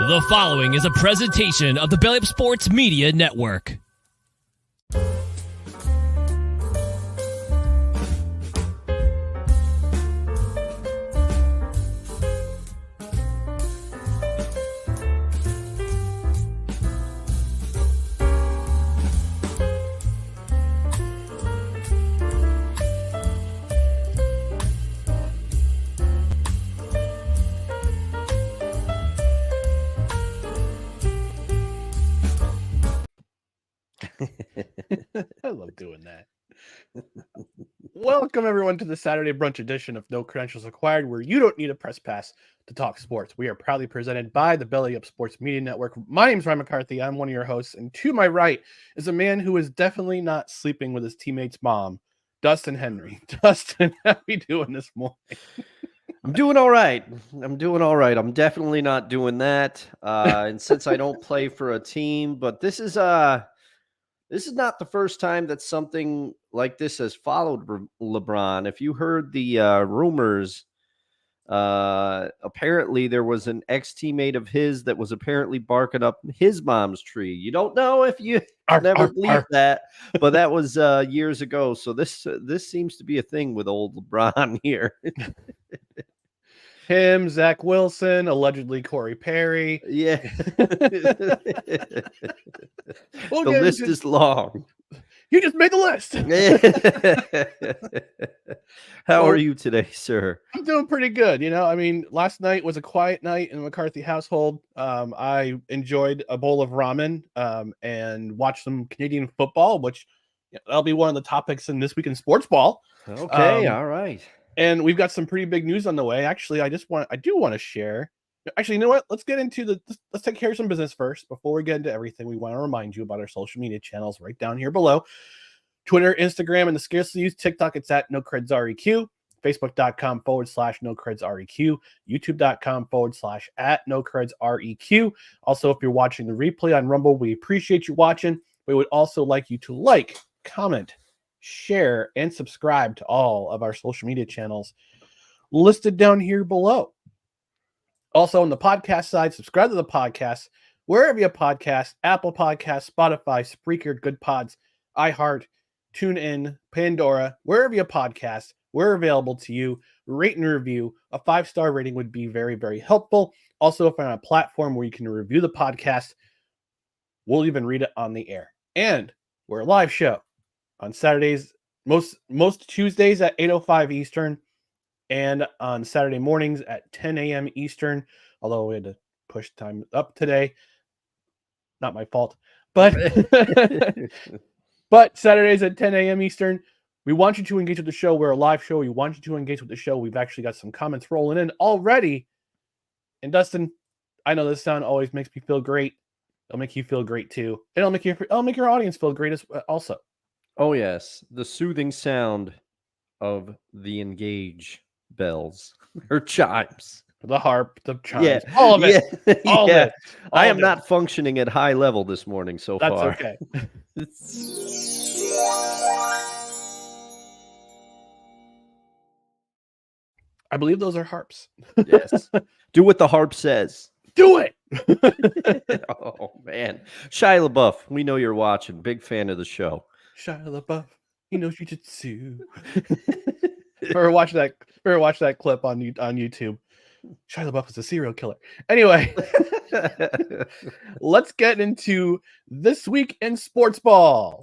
The following is a presentation of the Belly Up Sports Media Network. I love doing that. Welcome, everyone, to the Saturday Brunch edition of No Credentials Required, where you don't need a press pass to talk sports. We are proudly presented by the Belly Up Sports Media Network. My name is Ryan McCarthy. I'm one of your hosts, and to my right is a man who is definitely not sleeping with his teammate's mom, Dustin Henry. Dustin, how are you doing this morning? I'm doing all right. I'm definitely not doing that. And since I don't play for a team, but this is not the first time that something like this has followed LeBron. If you heard the rumors, apparently there was an ex-teammate of his that was apparently barking up his mom's tree. You don't know if you never believed that, but that was years ago. So this seems to be a thing with old LeBron here. Him, Zach Wilson, allegedly Corey Perry. Yeah. The list is long. You just made the list. How are you today, sir? I'm doing pretty good. Last night was a quiet night in the McCarthy household. I enjoyed a bowl of ramen and watched some Canadian football, which that'll be one of the topics in this week in Sportsball. Okay, all right. And we've got some pretty big news on the way. Actually, I do want to share. Actually, you know what? Let's take care of some business first before we get into everything. We want to remind you about our social media channels right down here below. Twitter, Instagram, and the scarcely used TikTok, it's at NoCredsREQ. Facebook.com/NoCredsREQ. YouTube.com/@NoCredsREQ. Also, if you're watching the replay on Rumble, we appreciate you watching. We would also like you to like, comment, share, and subscribe to all of our social media channels listed down here below. Also, on the podcast side, subscribe to the podcast wherever you podcast: Apple Podcasts, Spotify, Spreaker, Good Pods, iHeart, TuneIn, Pandora, wherever you podcast. We're available to you. Rate and review. A 5-star rating would be very, very helpful. Also, if you're on a platform where you can review the podcast, we'll even read it on the air. And we're a live show on Saturdays, most Tuesdays at 8:05 Eastern, and on Saturday mornings at 10 a.m. Eastern, although we had to push time up today. Not my fault. But Saturdays at 10 a.m. Eastern, we want you to engage with the show. We're a live show. We want you to engage with the show. We've actually got some comments rolling in already. And Dustin, I know this sound always makes me feel great. It'll make you feel great too. And it'll make your audience feel great also. Oh, yes. The soothing sound of the engage bells or chimes. The harp, the chimes, yeah. all of it. Yeah. All of it. I am not functioning at high level this morning so far. That's okay. I believe those are harps. Yes. Do what the harp says. Do it. Oh, man. Shia LaBeouf, we know you're watching. Big fan of the show. Shia LaBeouf, he knows jujitsu. Or watch that clip on YouTube. Shia LaBeouf is a serial killer. Anyway, let's get into this week in Sportsball.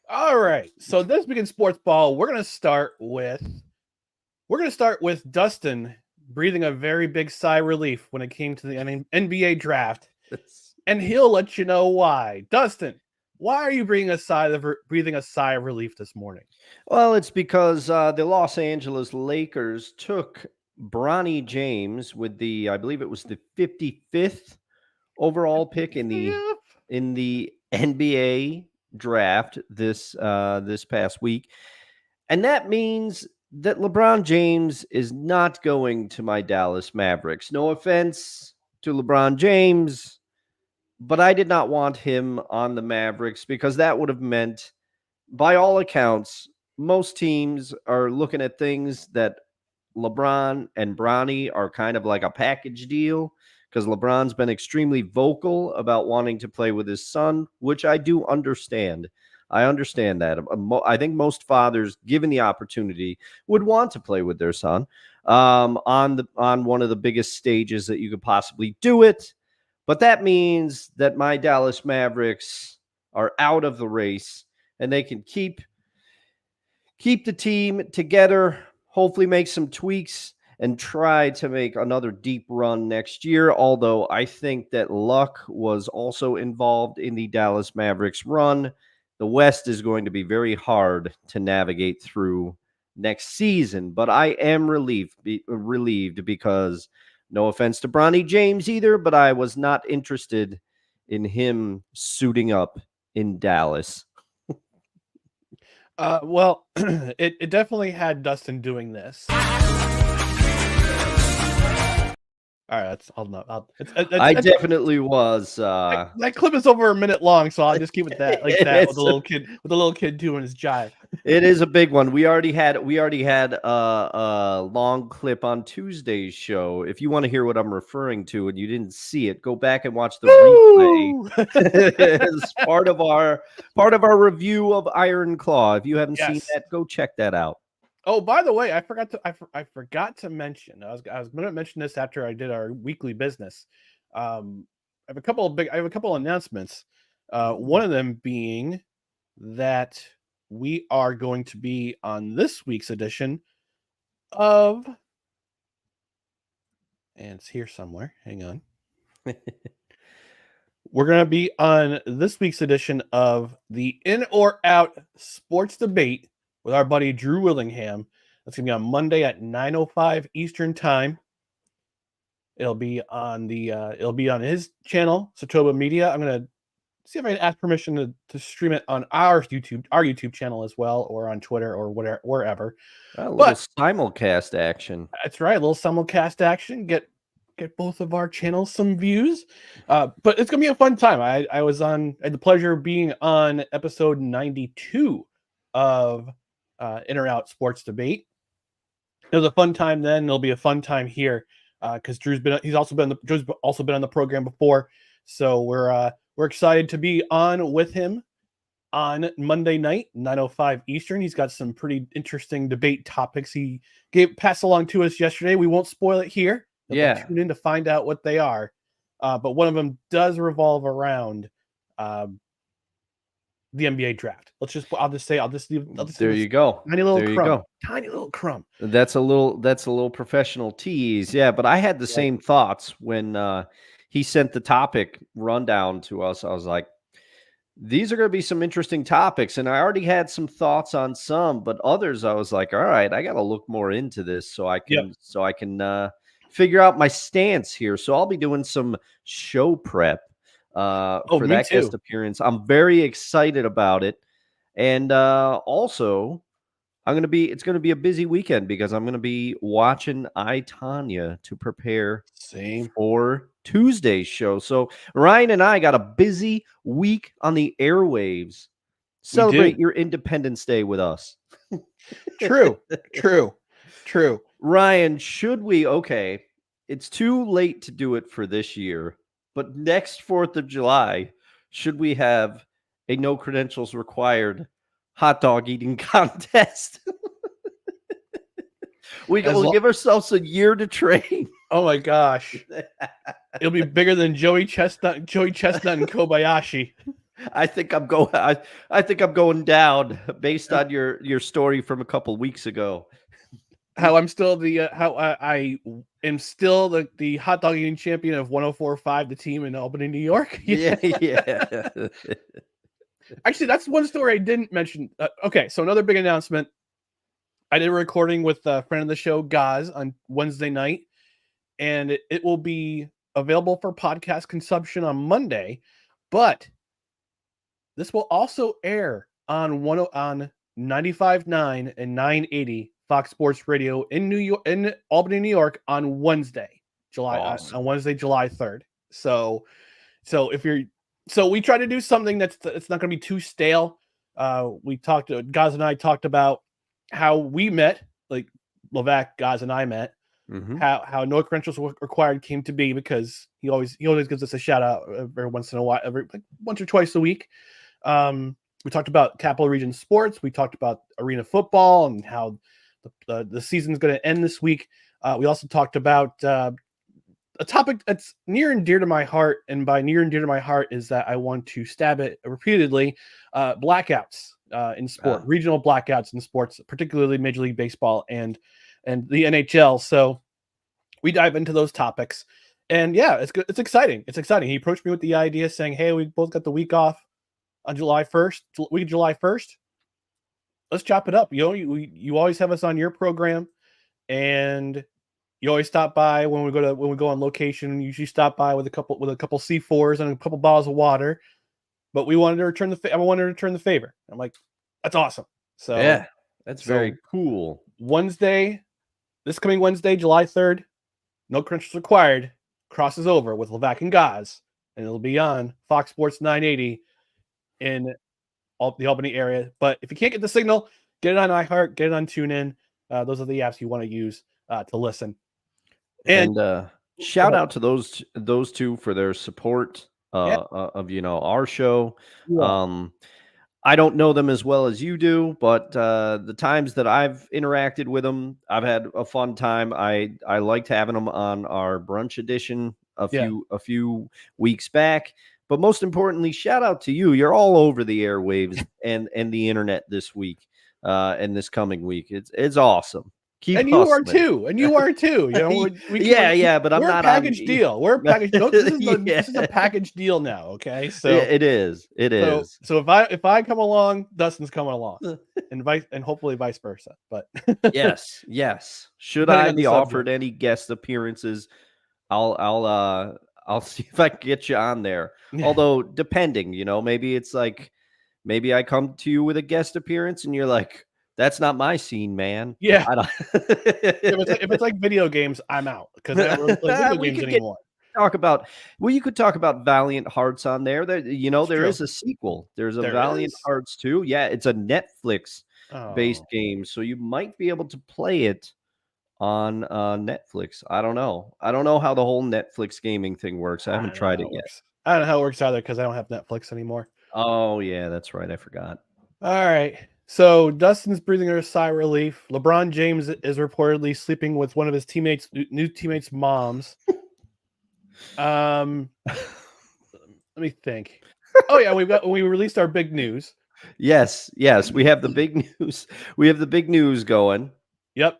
All right, so this week in sports ball, we're gonna start with Dustin breathing a very big sigh of relief when it came to the NBA draft, and he'll let you know why. Dustin, Why are you breathing a sigh of relief this morning? Well, it's because the Los Angeles Lakers took Bronny James with I believe it was the 55th overall pick Yeah. in the NBA draft this past week. And that means that LeBron James is not going to my Dallas Mavericks. No offense to LeBron James, but I did not want him on the Mavericks because that would have meant, by all accounts, most teams are looking at things that LeBron and Bronny are kind of like a package deal because LeBron's been extremely vocal about wanting to play with his son, which I do understand. I understand that. I think most fathers, given the opportunity, would want to play with their son on one of the biggest stages that you could possibly do it. But that means that my Dallas Mavericks are out of the race and they can keep the team together, hopefully make some tweaks, and try to make another deep run next year. Although I think that luck was also involved in the Dallas Mavericks run. The West is going to be very hard to navigate through next season, but I am relieved because, no offense to Bronny James either, but I was not interested in him suiting up in Dallas. Well, it definitely had Dustin doing this. All right, that's all. I definitely was. That clip is over a minute long, so I'll just keep it that like that with the little kid doing his jive. It is a big one. We already had a long clip on Tuesday's show. If you want to hear what I'm referring to and you didn't see it, go back and watch the replay. As part of our review of Iron Claw. If you haven't seen that, go check that out. Oh, by the way, I forgot to mention. I was going to mention this after I did our weekly business. I have a couple of announcements. One of them being that we are going to be on this week's edition of, and it's here somewhere. Hang on. We're going to be on this week's edition of the In or Out Sports Debate with our buddy Drew Willingham. That's going to be on Monday at 9:05 Eastern Time. It'll be on his channel, Satoba Media. I'm going to see if I can ask permission to stream it on our YouTube channel as well, or on Twitter or wherever. A little simulcast action. That's right, a little simulcast action. Get both of our channels some views. But it's gonna be a fun time. I had the pleasure of being on episode 92 of In or Out Sports Debate. It was a fun time then. It'll be a fun time here because Drew's also been on the program before. So we're excited to be on with him on Monday night, 9:05 Eastern. He's got some pretty interesting debate topics he passed along to us yesterday. We won't spoil it here. Tune in to find out what they are. But one of them does revolve around the NBA draft. I'll just leave. There you go. Tiny little crumb. That's a little professional tease. Yeah, but I had the same thoughts when he sent the topic rundown to us. I was like, these are going to be some interesting topics. And I already had some thoughts on some, but others I was like, all right, I got to look more into this so I can figure out my stance here. So I'll be doing some show prep for that guest appearance. I'm very excited about it. And also it's going to be a busy weekend because I'm going to be watching I, Tonya to prepare for Tuesday's show. So Ryan and I got a busy week on the airwaves. Celebrate your Independence Day with us. True. Ryan, it's too late to do it for this year, but next 4th of July, should we have a no credentials required hot dog eating contest? We'll give ourselves a year to train. Oh my gosh. It'll be bigger than Joey Chestnut and Kobayashi. I think I'm going down based on your story from a couple weeks ago. How I'm still I am still the hot dog eating champion of 104.5, the team in Albany, New York. Yeah. Actually, that's one story I didn't mention. Okay, so another big announcement. I did a recording with a friend of the show, Gaz, on Wednesday night, and it will be available for podcast consumption on Monday, but this will also air on 95.9 and 980 Fox Sports Radio in Albany, New York on Wednesday, July 3rd. So we try to do something it's not going to be too stale. Gaz and I talked about how we met, like Levac, Gaz, and I met. Mm-hmm. How no credentials required came to be, because he always gives us a shout out every once in a while, once or twice a week. We talked about Capital Region sports. We talked about arena football and how the season's going to end this week. We also talked about a topic that's near and dear to my heart, and by near and dear to my heart is that I want to stab it repeatedly. Blackouts in sport, regional blackouts in sports, particularly Major League Baseball and the NHL. So we dive into those topics, and yeah, it's good. It's exciting. He approached me with the idea saying, "Hey, we both got the week off on July 1st. Let's chop it up. You always have us on your program, and you always stop by when we go on location. You usually stop by with a couple C4s and a couple bottles of water. But I wanted to return the favor. I'm like, that's awesome. So yeah, that's very cool. This coming Wednesday, July 3rd, no credentials required, crosses over with Levac and Gaz, and it'll be on Fox Sports 980 in the Albany area. But if you can't get the signal, get it on iHeart, get it on TuneIn. Those are the apps you want to use to listen. And shout out to those two for their support of our show. Yeah. I don't know them as well as you do, but the times that I've interacted with them, I've had a fun time. I liked having them on our brunch edition a few weeks back. But most importantly, shout out to you. You're all over the airwaves and the internet this week and this coming week. It's awesome. And you are too. You know, but I'm we're not a package deal. We're a package. No, this is a package deal now. Okay, so it is. So if I come along, Dustin's coming along, and hopefully vice versa. But yes. Should I be offered any guest appearances, I'll see if I can get you on there. Although depending, maybe it's like maybe I come to you with a guest appearance and you're like, that's not my scene, man. Yeah. I don't... if it's like video games, I'm out, because I don't really play video games anymore. You could talk about Valiant Hearts on there. There is a sequel. There's a Valiant Hearts 2. Yeah, it's a Netflix based game, so you might be able to play it on Netflix. I don't know how the whole Netflix gaming thing works. I haven't tried it yet. I don't know how it works either, because I don't have Netflix anymore. Oh yeah, that's right. I forgot. All right. So Dustin's breathing a sigh of relief. LeBron James is reportedly sleeping with one of his new teammates' moms. Let me think. Oh yeah, we released our big news. Yes, we have the big news. We have the big news going. Yep.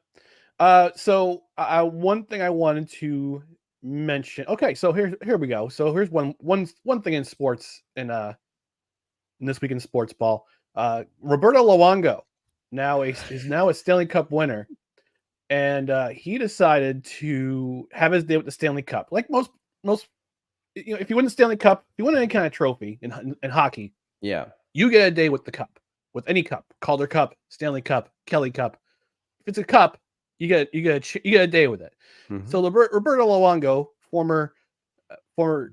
So one thing I wanted to mention. Okay, so here we go. So here's one thing in sports in this week in Sportsball. Roberto Luongo is now a Stanley Cup winner, and he decided to have his day with the Stanley Cup. Like most, if you win the Stanley Cup, if you win any kind of trophy in hockey, yeah, you get a day with the cup, with any cup, Calder Cup, Stanley Cup, Kelly Cup. If it's a cup, you get a day with it. Mm-hmm. So Roberto Luongo, former Florida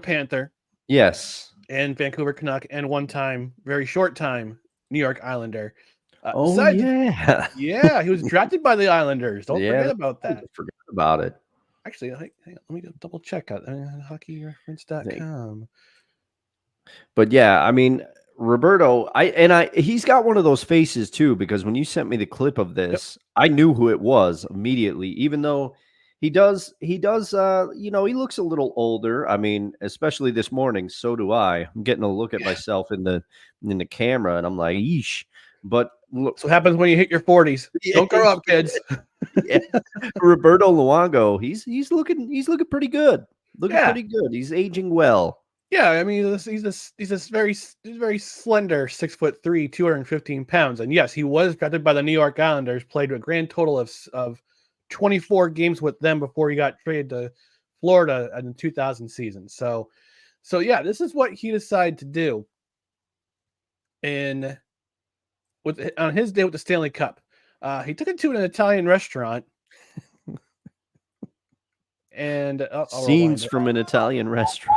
Panther, yes, and Vancouver Canuck, and very short time, New York Islander. Yeah, he was drafted by the Islanders. Don't forget about that. Forget about it. Actually, hang on, let me go double check out hockeyreference.com. But yeah, I mean, Roberto, he's got one of those faces too, because when you sent me the clip of this, I knew who it was immediately, even though he does, he looks a little older. I mean, especially this morning, so do I. I'm getting a look at myself in the camera, and I'm like, yeesh. But look, that's what happens when you hit your 40s. Don't grow up, kids. Roberto Luongo, he's looking pretty good. Pretty good. He's aging well. Yeah, I mean, he's this very slender 6'3", 215 pounds, and yes, he was drafted by the New York Islanders. Played a grand total of 24 games with them before he got traded to Florida in the 2000 season. So yeah, this is what he decided to do. And on his day with the Stanley Cup, he took it to an Italian restaurant. And I'll Scenes from an Italian restaurant.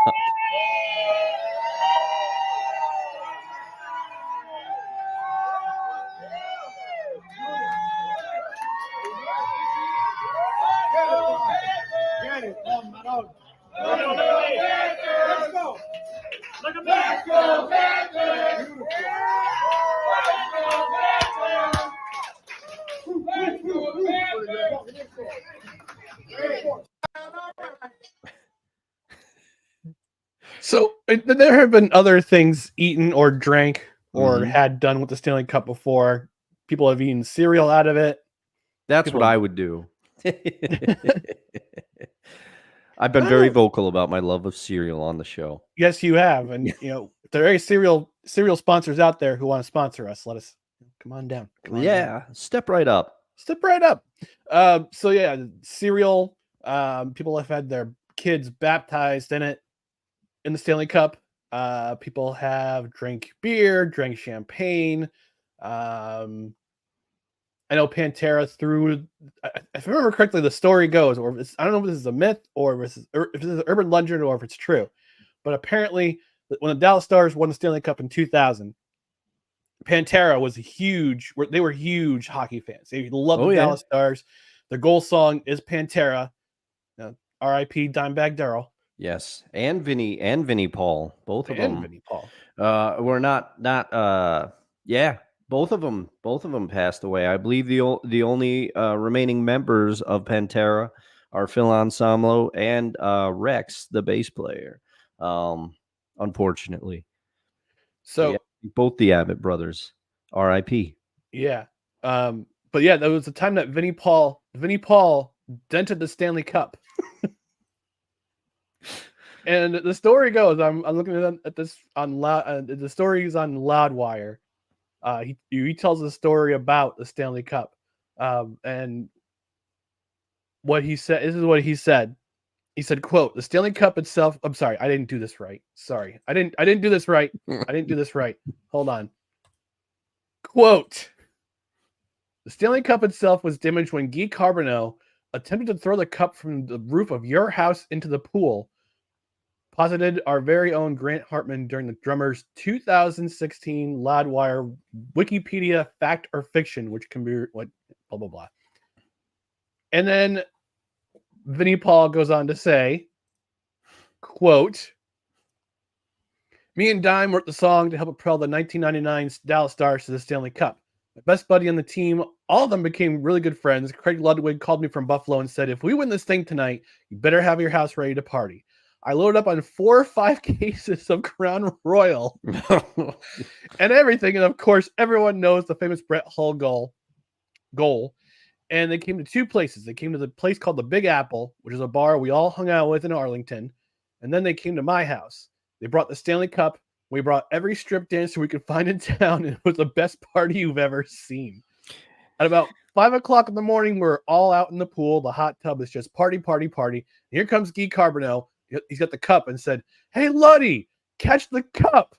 So there have been other things eaten or drank or had done with the Stanley Cup before. People have eaten cereal out of it. That's what I would do. I've been very vocal about my love of cereal on the show. Yes, you have. And, if there are any cereal sponsors out there who want to sponsor us, let us come on down. Down. Step right up. Step right up. So, yeah, cereal. People have had their kids baptized in it, in the Stanley Cup. People have drank beer, drank champagne. I know Pantera threw, if I remember correctly, the story goes, or I don't know if this is a myth or if this is an urban legend or if it's true, but apparently when the Dallas Stars won the Stanley Cup in 2000, Pantera was they were huge hockey fans. They loved the Dallas Stars. Their goal song is Pantera. R.I.P. Dimebag Darrell. Yes, and Vinnie Paul, both of them. Vinnie Paul. Were not. Both of them passed away. I believe the only remaining members of Pantera are Phil Anselmo and Rex, the bass player. Unfortunately, so both the Abbott brothers, R.I.P. Yeah, but yeah, there was a time that Vinnie Paul dented the Stanley Cup. And the story goes, I'm looking at this on the story is on Loudwire. He tells a story about the Stanley Cup, and what he said. This is what he said. He said, "Quote: The Stanley Cup itself." I'm sorry, I didn't do this right. Sorry, I didn't do this right. I didn't do this right. Hold on. Quote: The Stanley Cup itself was damaged when Guy Carbonneau attempted to throw the cup from the roof of your house into the pool. Posited our very own Grant Hartman during the drummer's 2016 Loudwire Wikipedia fact or fiction, which can be what blah blah blah. And then Vinnie Paul goes on to say, quote, "Me and Dime wrote the song to help propel the 1999 Dallas Stars to the Stanley Cup. My best buddy on the team, all of them became really good friends. Craig Ludwig called me from Buffalo and said, if we win this thing tonight, you better have your house ready to party. I loaded up on 4 or 5 cases of Crown Royal and everything. And of course, everyone knows the famous Brett Hull goal. And they came to 2 places. They came to the place called the Big Apple, which is a bar we all hung out with in Arlington. And then they came to my house. They brought the Stanley Cup. We brought every strip dancer we could find in town. And it was the best party you've ever seen. At about 5 o'clock in the morning, we're all out in the pool. The hot tub is just party, party, party. And here comes Guy Carbonneau. He's got the cup and said, hey, Luddy, catch the cup.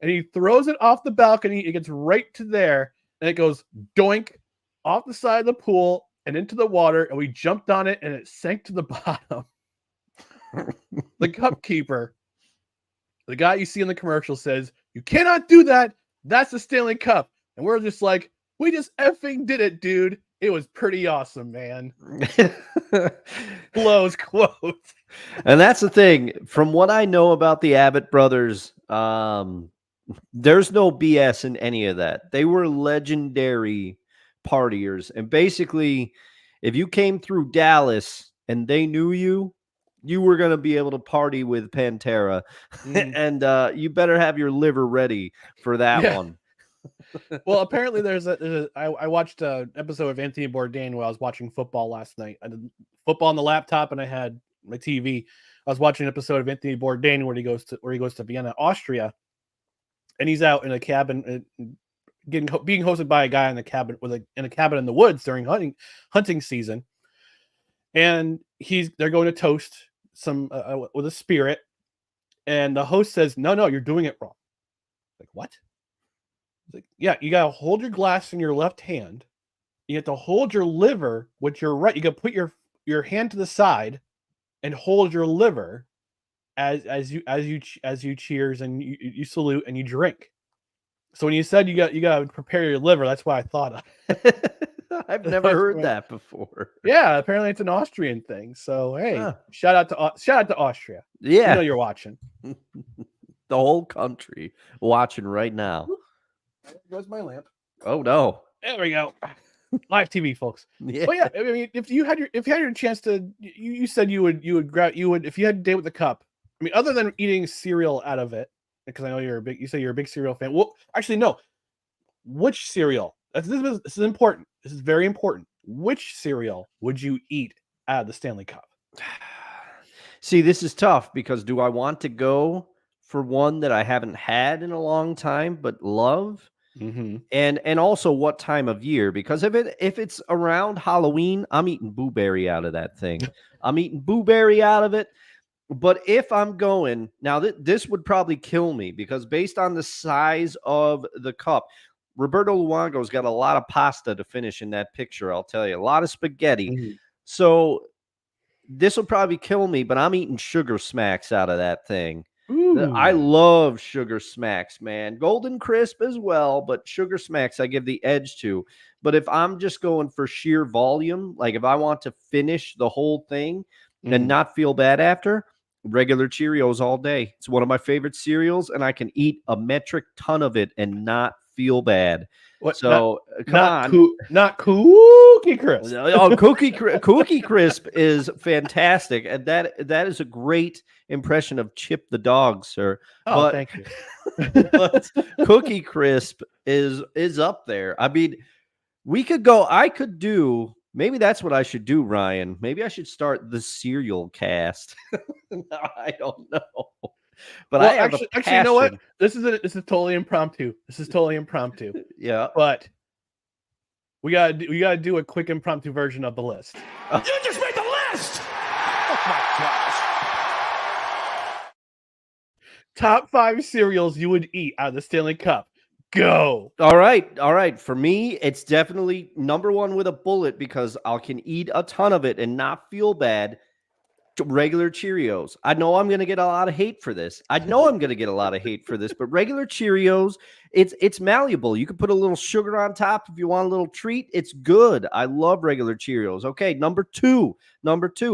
And he throws it off the balcony. It gets right to there. And it goes doink off the side of the pool and into the water. And we jumped on it and it sank to the bottom. The cup keeper, the guy you see in the commercial, says, you cannot do that. That's the Stanley Cup. And we're just like, we just effing did it, dude. It was pretty awesome, man. Close quote. And that's the thing. From what I know about the Abbott brothers, there's no BS in any of that. They were legendary partiers. And basically, if you came through Dallas and they knew you, you were going to be able to party with Pantera. And you better have your liver ready for that one. Well, apparently I watched an episode of Anthony Bourdain while I was watching football last night. I did football on the laptop and I had my TV. I was watching an episode of Anthony Bourdain where he goes to Vienna, Austria, and he's out in a cabin being hosted by a guy in a cabin in the woods during hunting season, and they're going to toast some with a spirit, and the host says, "No, you're doing it wrong." Like, what? Like, yeah, you gotta hold your glass in your left hand. You have to hold your liver with your right. You gotta put your hand to the side and hold your liver as you cheers and you salute and you drink. So when you said you got to prepare your liver, that's what I thought of. I've never heard that before. Yeah, apparently it's an Austrian thing. So hey, shout out to Austria. Yeah, you know you're watching. The whole country watching right now. There goes my lamp. Oh no! There we go. Live TV, folks. Yeah. But yeah, I mean, if you had your chance to, you said you would if you had a day with the cup. I mean, other than eating cereal out of it, because I know you say you're a big cereal fan. Well, actually, no. Which cereal? This is important. This is very important. Which cereal would you eat out of the Stanley Cup? See, this is tough because do I want to go for one that I haven't had in a long time but love? Mm-hmm. And also what time of year? Because if it's around Halloween, I'm eating blueberry out of that thing. I'm eating blueberry out of it. But if I'm going now, this would probably kill me because based on the size of the cup, Roberto Luongo's got a lot of pasta to finish in that picture. I'll tell you, a lot of spaghetti. Mm-hmm. So this will probably kill me. But I'm eating Sugar Smacks out of that thing. Ooh. I love Sugar Smacks, man. Golden Crisp as well, but Sugar Smacks I give the edge to. But if I'm just going for sheer volume, like if I want to finish the whole thing and not feel bad after, regular Cheerios all day. It's one of my favorite cereals, and I can eat a metric ton of it and not feel bad. What, so not Cookie Crisp. Oh, Cookie Crisp is fantastic, and that is a great impression of Chip the dog, sir. Oh, thank you. But Cookie Crisp is up there. I mean, we could go. I could do. Maybe that's what I should do, Ryan. Maybe I should start the cereal cast. I don't know. But well, I have actually, you know what? This is totally impromptu. Yeah. But we gotta do a quick impromptu version of the list. You just made the list. Oh my gosh. Top 5 cereals you would eat out of the Stanley Cup. Go. All right. For me, it's definitely number 1 with a bullet because I can eat a ton of it and not feel bad. Regular Cheerios. I know I'm going to get a lot of hate for this. But regular Cheerios, it's malleable. You can put a little sugar on top if you want a little treat. It's good. I love regular Cheerios. Okay, number two,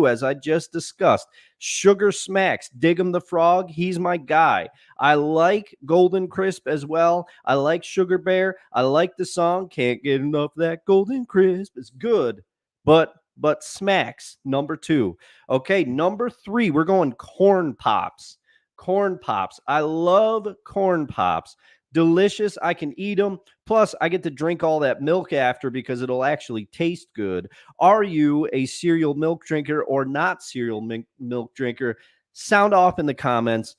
as I just discussed, Sugar Smacks. Dig 'em the Frog. He's my guy. I like Golden Crisp as well. I like Sugar Bear. I like the song. Can't get enough of that Golden Crisp. It's good. But Smacks, number 2. Okay, number 3, we're going Corn Pops. Corn Pops. I love Corn Pops. Delicious. I can eat them. Plus, I get to drink all that milk after because it'll actually taste good. Are you a cereal milk drinker or not cereal milk drinker? Sound off in the comments.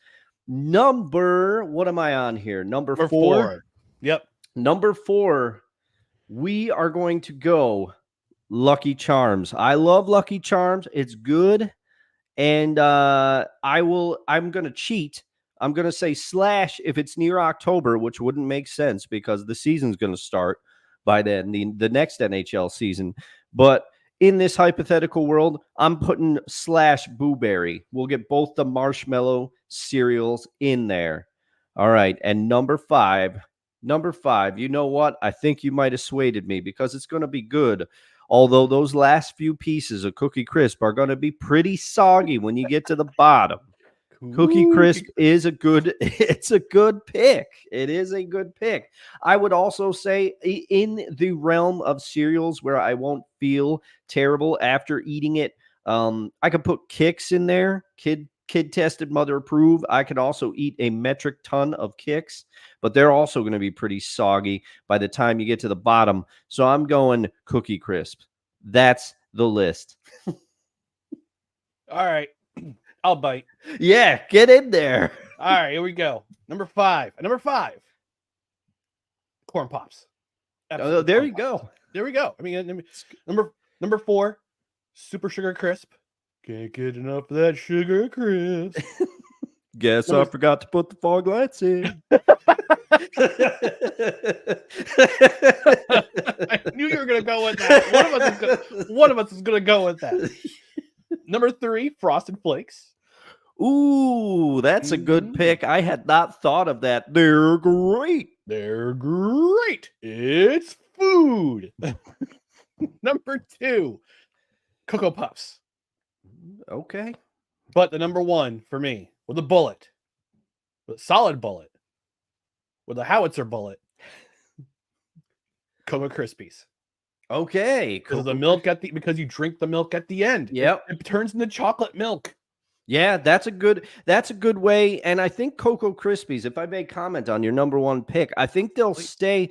What am I on here? Number 4. Yep. Number 4, we are going to go Lucky Charms. I love Lucky Charms. It's good. And I'm going to cheat. I'm going to say slash if it's near October, which wouldn't make sense because the season's going to start by then, the next NHL season. But in this hypothetical world, I'm putting slash Blueberry. We'll get both the marshmallow cereals in there. All right. And number 5, you know what? I think you might have swayed me because it's going to be good. Although those last few pieces of Cookie Crisp are going to be pretty soggy when you get to the bottom. Cookie Crisp is a good pick. It is a good pick. I would also say in the realm of cereals where I won't feel terrible after eating it, I could put Kix in there. Kid tested, mother approved. I could also eat a metric ton of Kix, but they're also going to be pretty soggy by the time you get to the bottom. So I'm going Cookie Crisp. That's the list. All right. I'll bite. Yeah, get in there. All right, here we go. Number five. Corn Pops. Oh, there you go. There we go. I mean, number 4, Super Sugar Crisp. Can't get enough of that sugar crisp. Guess I forgot to put the fog lights in. I knew you were going to go with that. One of us is going to go with that. Number 3, Frosted Flakes. Ooh, that's a good pick. I had not thought of that. They're great. It's food. Number 2, Cocoa Puffs. Okay. But the number 1 for me, with a solid bullet, with a howitzer bullet, Cocoa Krispies. Okay. Because you drink the milk at the end. Yep. It turns into chocolate milk. Yeah, that's a good way. And I think Cocoa Krispies, if I may comment on your number 1 pick, I think they'll stay.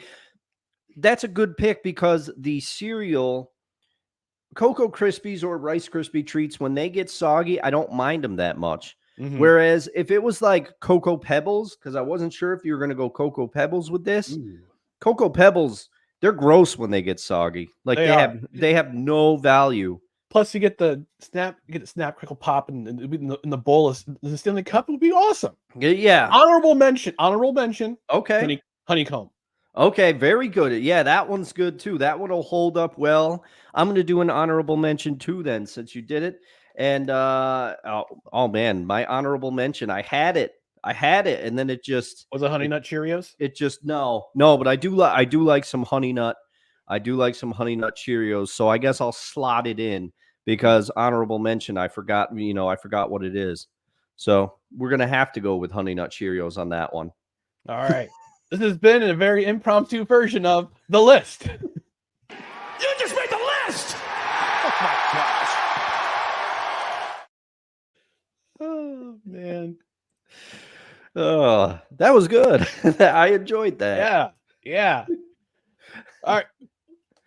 That's a good pick because the cereal, Cocoa Krispies or Rice Krispie treats, when they get soggy, I don't mind them that much. Mm-hmm. Whereas if it was like Cocoa Pebbles, because I wasn't sure if you were going to go Cocoa Pebbles with this, Cocoa Pebbles, they're gross when they get soggy. Like they have no value. Plus, you get the snap, crackle, pop, and in the bowl of the Stanley Cup would be awesome. Yeah. Honorable mention. Okay. Honeycomb. Okay, very good. Yeah, that one's good too. That one will hold up well. I'm going to do an honorable mention too then, since you did it. And oh man, my honorable mention. I had it, and then it just was it Honey Nut Cheerios. It just no. But I do like some Honey Nut. I do like some Honey Nut Cheerios. So I guess I'll slot it in because honorable mention. I forgot what it is. So we're gonna have to go with Honey Nut Cheerios on that one. All right. This has been a very impromptu version of The List. You just made the list! Oh my gosh. Oh man. Oh, that was good. I enjoyed that. Yeah. All right.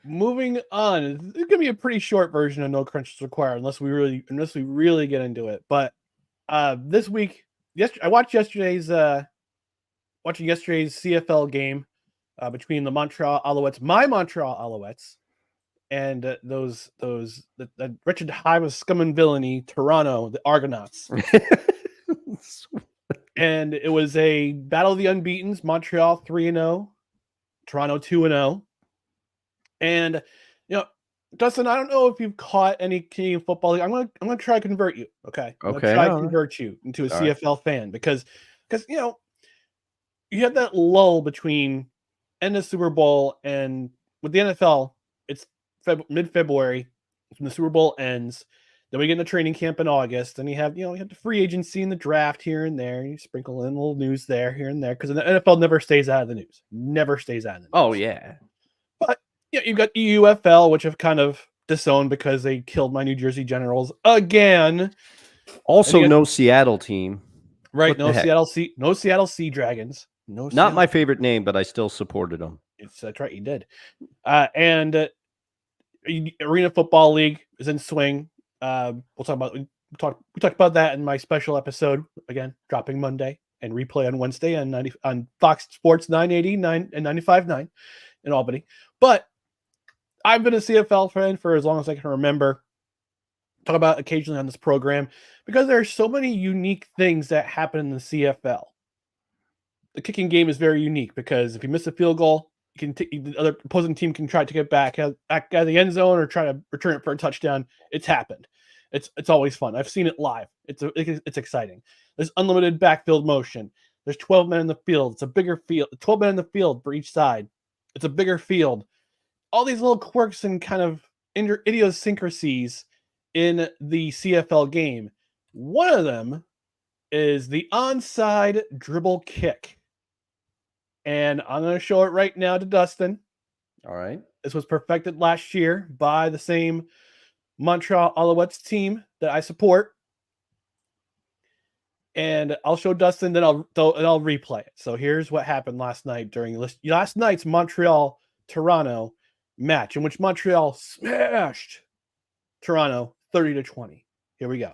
Moving on. It's gonna be a pretty short version of No Crunches Required, unless we really get into it. But this week, I watched yesterday's CFL game between the Montreal Alouettes, my Montreal Alouettes, and the wretched hive of scum and villainy, Toronto, the Argonauts. And it was a battle of the unbeatens. Montreal 3-0, Toronto 2-0. And Dustin, I don't know if you've caught any Canadian football league. I'm gonna try to convert you. Okay. I'm gonna try to convert you into a CFL fan because you have that lull between end of Super Bowl and with the NFL, it's mid-February when the Super Bowl ends. Then we get into training camp in August, and you have the free agency and the draft here and there. You sprinkle in a little news there, here and there, because the NFL never stays out of the news. Never stays out of the news. Oh yeah. But you've got the UFL, which have kind of disowned because they killed my New Jersey Generals again. Also, no Seattle team. Right? No Seattle Sea Dragons. Not my favorite name, but I still supported them. That's right, you did. And Arena Football League is in swing. We talked about that in my special episode, again dropping Monday and replay on Wednesday on Fox Sports 980 and 95.9 in Albany. But I've been a CFL fan for as long as I can remember. Talk about occasionally on this program because there are so many unique things that happen in the CFL. The kicking game is very unique because if you miss a field goal, the other opposing team can try to get back out of the end zone or try to return it for a touchdown. It's happened. It's always fun. I've seen it live. It's exciting. There's unlimited backfield motion. There's 12 men in the field. It's a bigger field. 12 men in the field for each side. It's a bigger field. All these little quirks and kind of idiosyncrasies in the CFL game. One of them is the onside dribble kick. And I'm going to show it right now to Dustin. All right. This was perfected last year by the same Montreal Alouettes team that I support. And I'll show Dustin, then I'll replay it. So here's what happened last night during last night's Montreal-Toronto match, in which Montreal smashed Toronto 30-20. Here we go.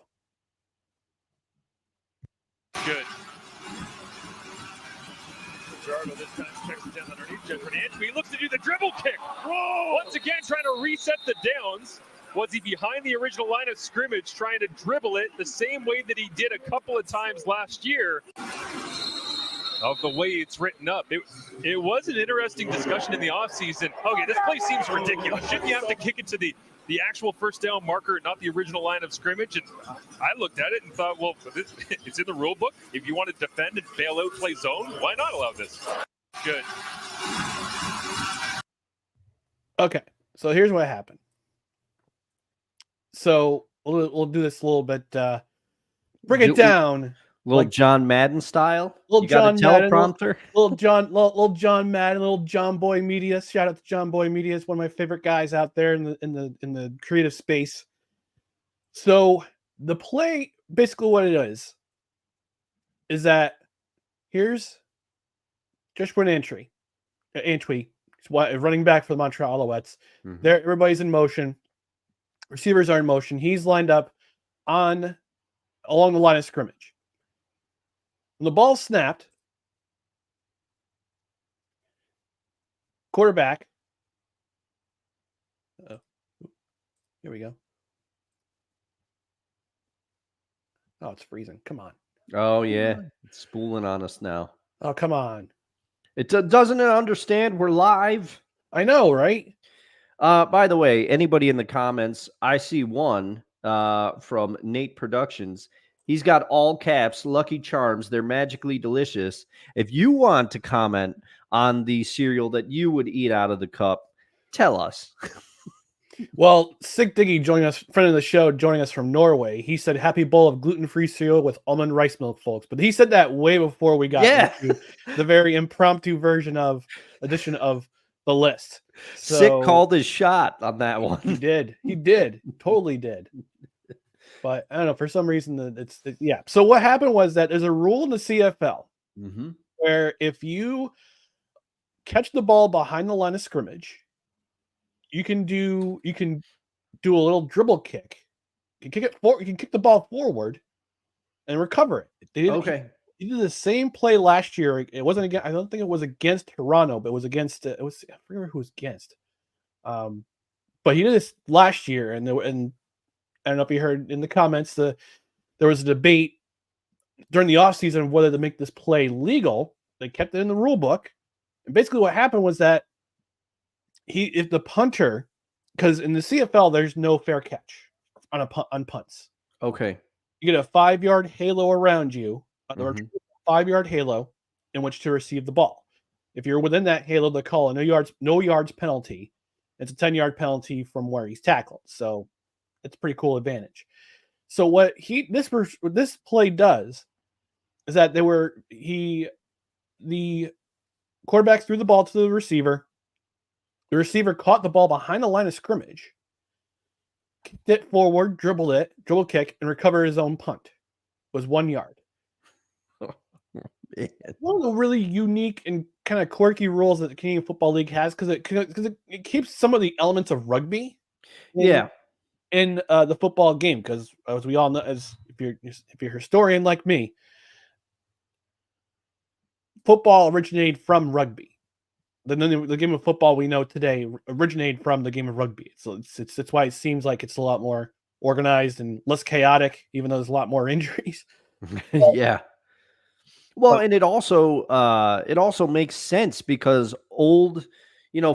Good. Jargo this time checks it down underneath. He looks to do the dribble kick. Whoa! Once again, trying to reset the downs. Was he behind the original line of scrimmage trying to dribble it the same way that he did a couple of times last year? Of the way it's written up. It was an interesting discussion in the offseason. Okay, this play seems ridiculous. Shouldn't you have to kick it to the actual first down marker, not the original line of scrimmage? And I looked at it and thought, well, it's in the rule book. If you want to defend and bail out, play zone, why not allow this? Good. Okay, so here's what happened. So we'll do this a little bit. Break it down. Little John Madden style. Little you got John a Madden, teleprompter. little John Madden, little John Boy Media. Shout out to John Boy Media. It's one of my favorite guys out there in the creative space. So the play, basically what it is that here's Joshua Antwi, running back for the Montreal Alouettes. Mm-hmm. There, everybody's in motion. Receivers are in motion. He's lined up along the line of scrimmage. When the ball snapped, quarterback. Here we go. Oh, it's freezing. Come on. Oh, yeah. It's spooling on us now. Oh, come on. It doesn't understand we're live. I know, right? By the way, anybody in the comments, I see one from Nate Productions. He's got all caps, Lucky Charms. They're magically delicious. If you want to comment on the cereal that you would eat out of the cup, tell us. Well, Sick Diggy friend of the show, joining us from Norway. He said, "Happy bowl of gluten-free cereal with almond rice milk, folks." But he said that way before we got into the very impromptu edition of the list. So, Sick called his shot on that one. He did, totally did. But I don't know, for some reason yeah. So what happened was that there's a rule in the CFL where if you catch the ball behind the line of scrimmage, you can do a little dribble kick. You can kick the ball forward and recover it. He did the same play last year. It wasn't against, I don't think it was against Toronto, but it was against I forget who it was against. But he did this last year, and I don't know if you heard in the comments, there was a debate during the offseason whether to make this play legal. They kept it in the rule book. And basically what happened was that if the punter, because in the CFL, there's no fair catch on punts. Okay. You get a 5-yard halo around you, a 5-yard halo in which to receive the ball. If you're within that halo, they call a no yards penalty. It's a 10-yard penalty from where he's tackled. So it's a pretty cool advantage. So what this play does is that the quarterback threw the ball to the receiver. The receiver caught the ball behind the line of scrimmage, kicked it forward, dribble kick, and recovered his own punt. It was 1 yard. One of the really unique and kind of quirky rules that the Canadian Football League has, because it keeps some of the elements of rugby. In the football game, because as we all know, if you're a historian like me, football originated from rugby. The game of football we know today originated from the game of rugby. So it's why it seems like it's a lot more organized and less chaotic, even though there's a lot more injuries. Yeah. Well, and it also makes sense because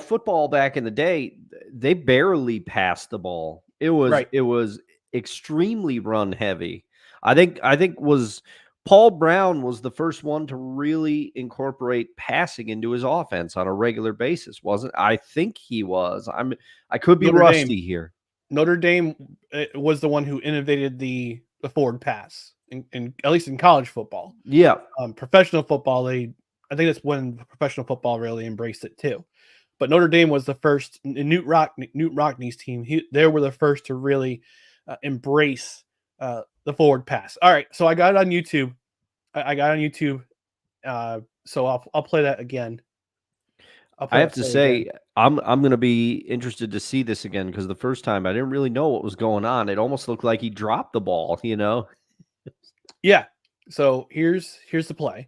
football back in the day, they barely passed the ball. It was extremely run heavy. I think Paul Brown was the first one to really incorporate passing into his offense on a regular basis, wasn't? I think he was. I could be rusty here. Notre Dame was the one who innovated the forward pass, in at least in college football. Yeah. Professional football, I think that's when professional football really embraced it too. But Notre Dame was the first. Newt Rockney's team, they were the first to really embrace the forward pass. All right, so I got it on YouTube. So I'll play that again. I have to say, I'm going to be interested to see this again, because the first time I didn't really know what was going on. It almost looked like he dropped the ball. Yeah, So here's the play.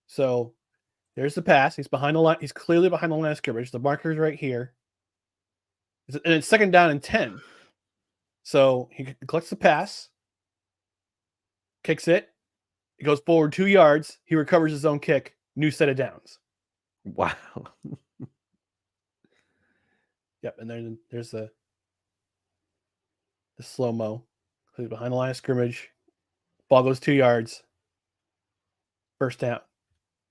So there's the pass. He's behind the line. He's clearly behind the line of scrimmage. The marker's right here. And it's 2nd down and 10. So he collects the pass, kicks it. He goes forward 2 yards. He recovers his own kick. New set of downs. Wow. Yep. And then there's the slow-mo. He's behind the line of scrimmage. Ball goes 2 yards. First down.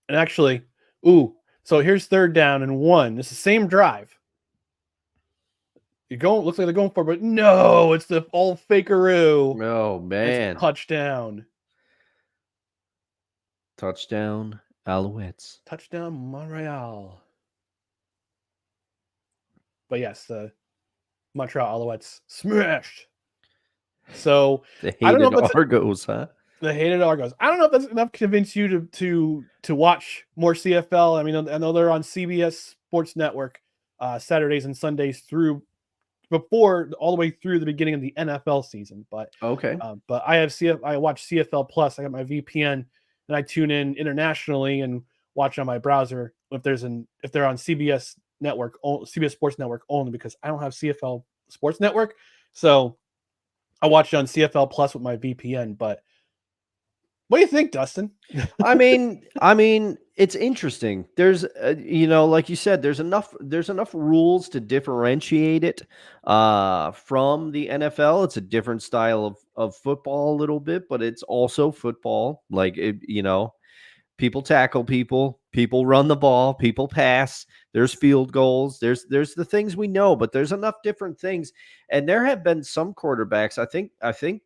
And actually, so here's 3rd down and 1. It's the same drive. Looks like they're going for it, but no, it's the old fakeroo. Oh, man. It's touchdown. Touchdown, Alouettes. Touchdown, Montreal. But yes, the Montreal Alouettes smashed. So The I don't know hated if that's Argos, huh? the hated Argos. I don't know if that's enough to convince you to watch more CFL. I mean, I know they're on CBS Sports Network Saturdays and Sundays all the way through the beginning of the NFL season. But Okay. but I watch CFL Plus. I got my VPN and I tune in internationally and watch on my browser if they're on CBS Network, CBS Sports Network only, because I don't have CFL Sports Network. So I watch it on CFL Plus with my VPN. But what do you think, Dustin? I mean, it's interesting. There's, like you said, there's enough rules to differentiate it from the NFL. It's a different style of football a little bit, but it's also football. Like, people tackle people, people run the ball, people pass. There's field goals. There's the things we know, but there's enough different things. And there have been some quarterbacks. I think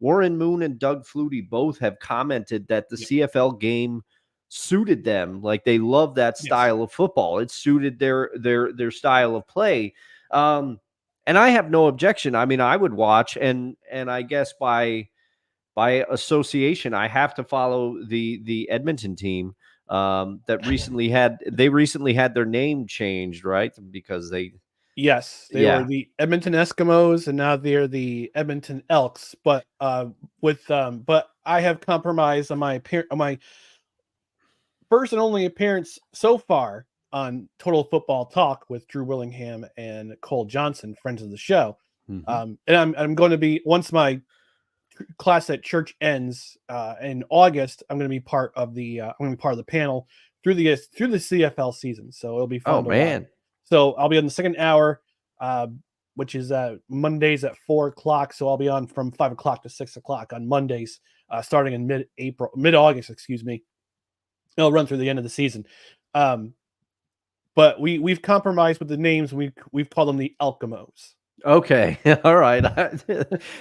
Warren Moon and Doug Flutie both have commented that the CFL game suited them. Like, they love that style of football. It suited their style of play. And I have no objection. I mean, I would watch, and I guess by association, I have to follow the Edmonton team that recently had their name changed, right? Because they were the Edmonton Eskimos, and now they're the Edmonton Elks. But but I have compromised on my first and only appearance so far on Total Football Talk with Drew Willingham and Cole Johnson, friends of the show. Mm-hmm. And I'm going to be, once my class at church ends in August, I'm going to be part of the panel through the CFL season. So it'll be fun. Oh, man. So I'll be on the second hour, which is Mondays at 4:00. So I'll be on from 5:00 to 6:00 on Mondays, starting in mid-August, excuse me. It'll run through the end of the season. But we've compromised with the names. We've called them the Elkimos. Okay. All right.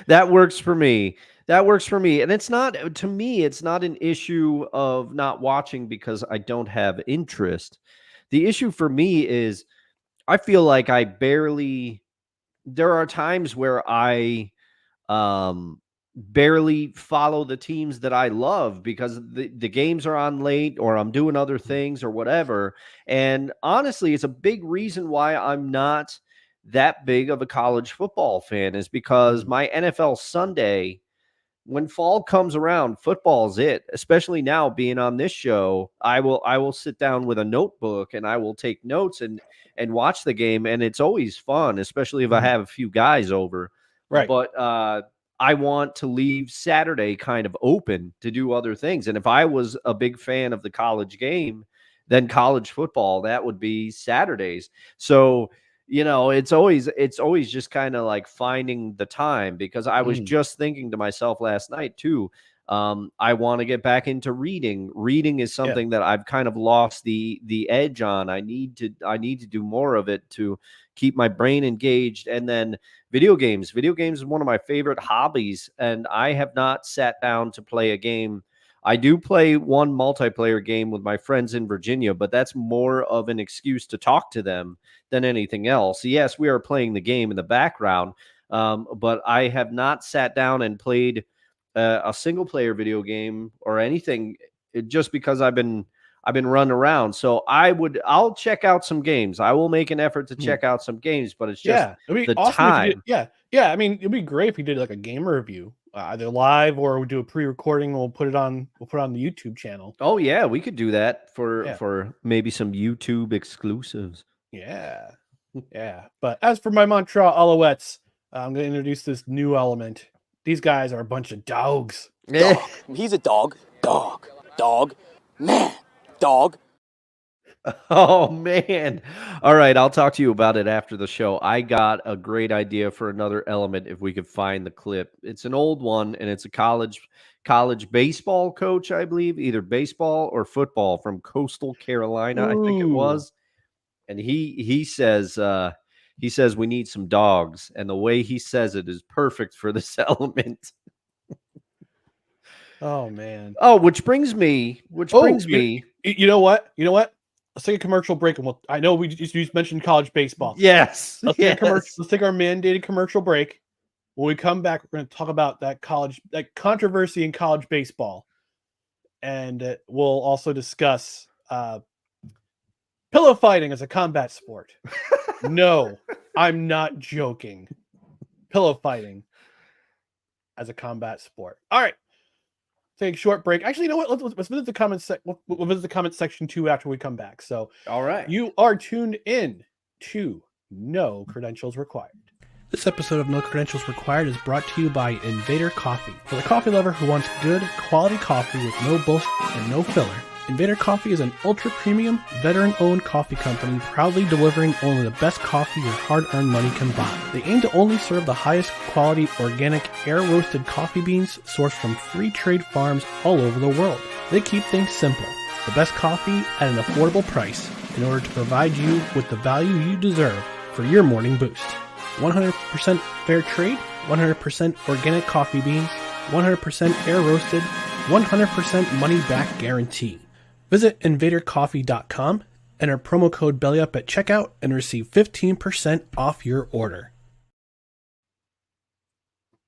That works for me. And it's not, to me, it's not an issue of not watching because I don't have interest. The issue for me is I feel like there are times where I barely follow the teams that I love because the games are on late, or I'm doing other things or whatever. And honestly, it's a big reason why I'm not that big of a college football fan, is because my NFL Sunday, when fall comes around, football's it. Especially now being on this show, I will sit down with a notebook and I will take notes and watch the game, and it's always fun, especially if I have a few guys over. Right. But I want to leave Saturday kind of open to do other things. And if I was a big fan of the college game, then college football, that would be Saturdays. So it's always just kind of like finding the time, because I was just thinking to myself last night too. I want to get back into reading. Reading is something that I've kind of lost the edge on. I need to do more of it to keep my brain engaged. And then video games. Video games is one of my favorite hobbies, and I have not sat down to play a game. I do play one multiplayer game with my friends in Virginia, but that's more of an excuse to talk to them than anything else. Yes, we are playing the game in the background, but I have not sat down and played a single player video game or anything, just because I've been running around. So I'll check out some games. I will make an effort to check out some games, but it's just it'd be the awesome time. I mean, it'd be great if you did like a game review either live or we do a pre-recording. We'll put it on the YouTube channel. Oh yeah, we could do that for maybe some YouTube exclusives. Yeah. But as for my Montreal Alouettes, I'm going to introduce this new element. These guys are a bunch of dogs. Dog. He's a dog. Dog. Man. Dog. Oh man. All right, I'll talk to you about it after the show. I got a great idea for another element if we could find the clip. It's an old one, and it's a college baseball coach, I believe, either baseball or football from Coastal Carolina, I think it was. And he says we need some dogs, and the way he says it is perfect for this element. Oh man. Oh, which brings me. You know what? Let's take a commercial break, and I know we just mentioned college baseball. Yes. Let's take our mandated commercial break. When we come back, we're going to talk about that controversy in college baseball, and we'll also discuss pillow fighting as a combat sport. No, I'm not joking. Pillow fighting as a combat sport. All right. Take a short break. Actually, you know what? Let's visit the comments. We'll visit the comment section too after we come back. So, all right, you are tuned in to No Credentials Required. This episode of No Credentials Required is brought to you by Invader Coffee. For the coffee lover who wants good, quality coffee with no bullshit and no filler, Invader Coffee is an ultra-premium, veteran-owned coffee company proudly delivering only the best coffee your hard-earned money can buy. They aim to only serve the highest quality, organic, air-roasted coffee beans sourced from free trade farms all over the world. They keep things simple. The best coffee at an affordable price in order to provide you with the value you deserve for your morning boost. 100% fair trade, 100% organic coffee beans, 100% air-roasted, 100% money-back guarantee. Visit invadercoffee.com, enter promo code BELLYUP at checkout, and receive 15% off your order.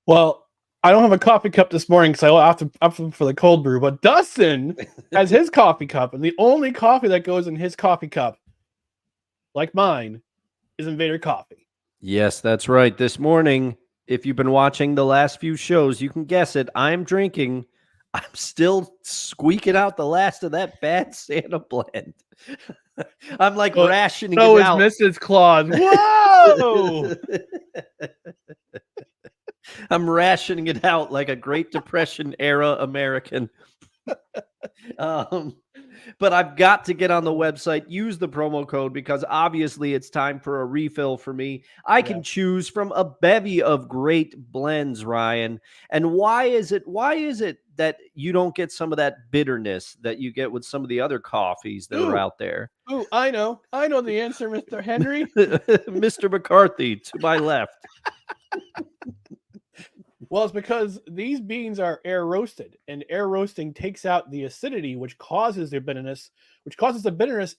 Well, I don't have a coffee cup this morning because I opted for the cold brew, but Dustin has his coffee cup, and the only coffee that goes in his coffee cup, like mine, is Invader Coffee. Yes, that's right. This morning, if you've been watching the last few shows, you can guess it. I'm still squeaking out the last of that bad Santa blend. I'm like rationing it out. So is Mrs. Claus. Whoa! I'm rationing it out like a Great Depression era American. But I've got to get on the website, use the promo code, because obviously it's time for a refill for me. I can choose from a bevy of great blends, Ryan. And why is it that you don't get some of that bitterness that you get with some of the other coffees that are out there? Oh, I know the answer, Mr. Henry. Mr. McCarthy to my left. Well, it's because these beans are air roasted, and air roasting takes out the acidity, which causes the bitterness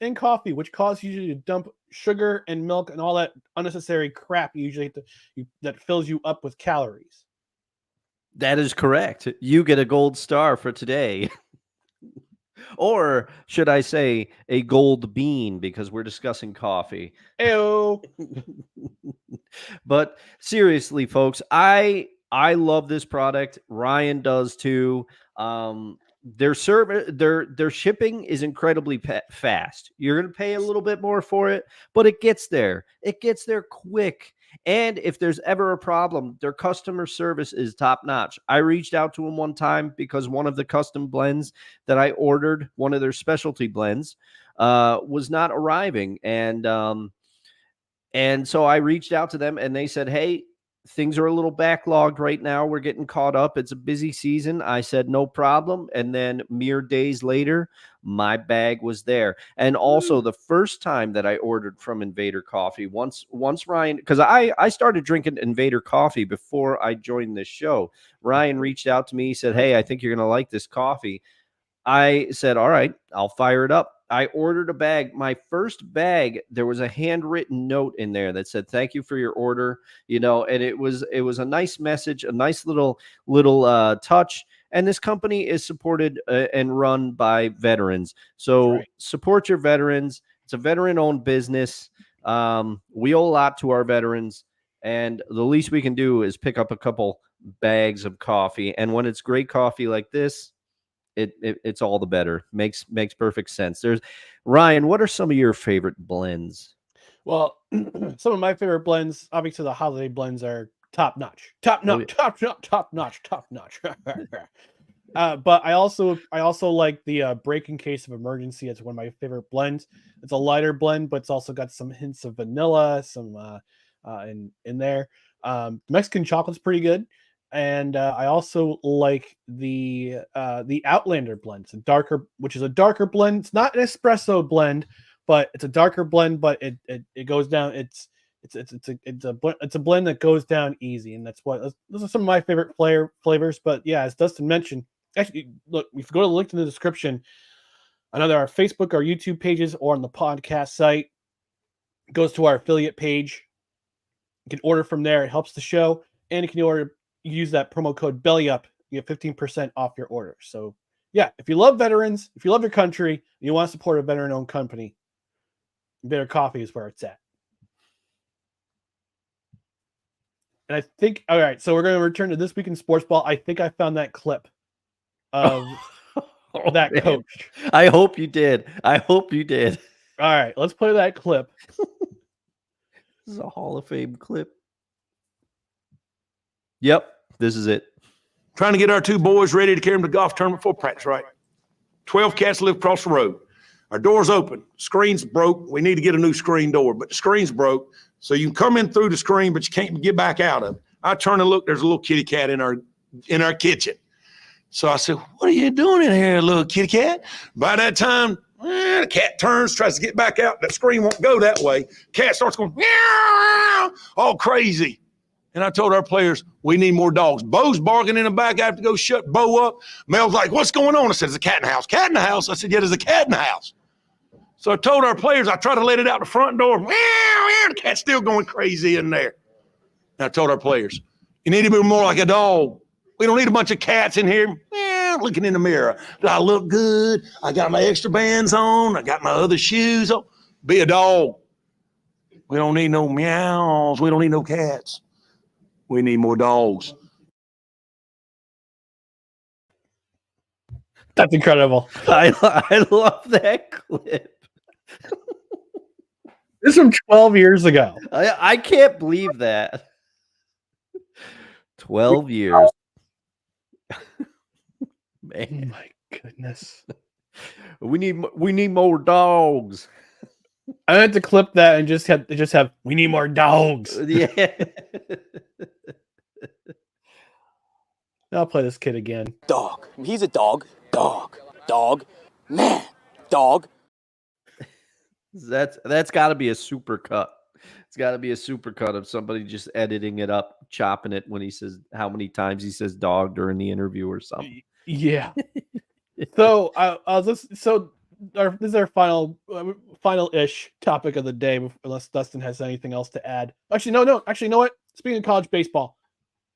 in coffee, which causes you to dump sugar and milk and all that unnecessary crap that fills you up with calories. That is correct. You get a gold star for today. Or should I say a gold bean, because we're discussing coffee. Ew. But seriously, folks, I love this product. Ryan does too. Their shipping is incredibly fast. You're going to pay a little bit more for it, but it gets there. It gets there quick. And if there's ever a problem, their customer service is top notch. I reached out to them one time because one of the custom blends that I ordered, one of their specialty blends, was not arriving. And so I reached out to them, and they said, hey, things are a little backlogged right now. We're getting caught up. It's a busy season. I said, no problem. And then mere days later, my bag was there. And also the first time that I ordered from Invader Coffee, once Ryan, because I started drinking Invader Coffee before I joined this show. Ryan reached out to me. He said, hey, I think you're going to like this coffee. I said, all right, I'll fire it up. I ordered a bag. My first bag, there was a handwritten note in there that said, thank you for your order. And it was a nice message, a nice little touch. And this company is supported and run by veterans. So Support your veterans. It's a veteran-owned business. We owe a lot to our veterans. And the least we can do is pick up a couple bags of coffee. And when it's great coffee like this, it's all the better. Makes perfect sense. There's Ryan, what are some of your favorite blends? Well, some of my favorite blends, obviously the holiday blends, are top notch. Top notch. But I also like the break in case of emergency. It's one of my favorite blends. It's a lighter blend, but it's also got some hints of vanilla, some in there. Mexican chocolate's pretty good, and I also like the Outlander blend. Which is a darker blend. It's not an espresso blend, but it's a darker blend. But it goes down. It's a blend that goes down easy, and those are some of my favorite flavors. But yeah, as Dustin mentioned. Actually, look, if you go to the link in the description, on either our Facebook or YouTube pages or on the podcast site, it goes to our affiliate page. You can order from there. It helps the show. And you can use that promo code BELLYUP. You get 15% off your order. So, yeah, if you love veterans, if you love your country, and you want to support a veteran-owned company, Bitter Coffee is where it's at. And I think, all right, so we're going to return to This Week in Sports Ball. I think I found that clip of that man. Coach. I hope you did. All right, let's play that clip. This is a Hall of Fame clip. Yep, this is it. Trying to get our two boys ready to carry them to golf tournament for practice, right? 12 cats live across the road. Our door's open. Screen's broke. We need to get a new screen door, but the screen's broke. So you can come in through the screen, but you can't get back out of it. I turn and look, there's a little kitty cat in our kitchen. So I said, what are you doing in here, little kitty cat? By that time, the cat turns, tries to get back out. That screen won't go that way. Cat starts going, meow, all crazy. And I told our players, we need more dogs. Bo's barking in the back. I have to go shut Bo up. Mel's like, what's going on? I said, there's a cat in the house. Cat in the house? I said, yeah, there's a cat in the house. So I told our players, I tried to let it out the front door. Meow, meow, the cat's still going crazy in there. And I told our players, you need to be more like a dog. We don't need a bunch of cats in here looking in the mirror. Do I look good? I got my extra bands on. I got my other shoes on. Be a dog. We don't need no meows. We don't need no cats. We need more dogs. That's incredible. I love that clip. This is from 12 years ago. I can't believe that. 12 years. Man. Oh my goodness. We need more dogs. I had to clip that and just have we need more dogs. Yeah. I'll play this kid again. Dog. He's a dog. Dog. Man. Dog. That's got to be a super cut. It's got to be a super cut of somebody just editing it up, chopping it when he says how many times he says dog during the interview or something. Yeah. So this is our final-ish topic of the day, unless Dustin has anything else to add. Actually, no. Actually, you know what? Speaking of college baseball,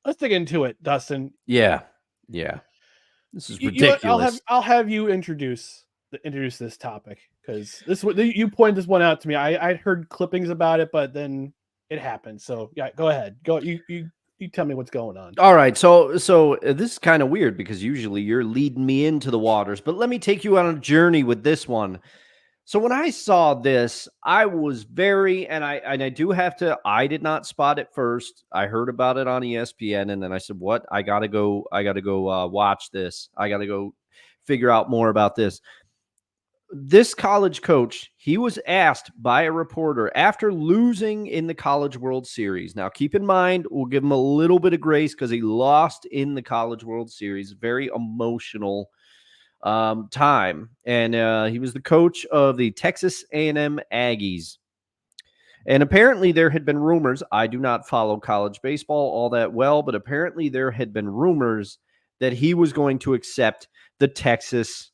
let's dig into it, Dustin. Yeah. This is ridiculous. I'll have you introduce this topic, because you pointed this one out to me. I'd heard clippings about it, but then it happened. So yeah, go ahead. You tell me what's going on. All right. So this is kind of weird because usually you're leading me into the waters, but let me take you on a journey with this one. So when I saw this, I was I do have to, I did not spot it first. I heard about it on ESPN, and then I said, what? I got to go watch this. I got to go figure out more about this. This college coach, he was asked by a reporter after losing in the College World Series. Now, keep in mind, we'll give him a little bit of grace because he lost in the College World Series. Very emotional time. And he was the coach of the Texas A&M Aggies. And apparently there had been rumors. I do not follow college baseball all that well, but apparently there had been rumors that he was going to accept the Texas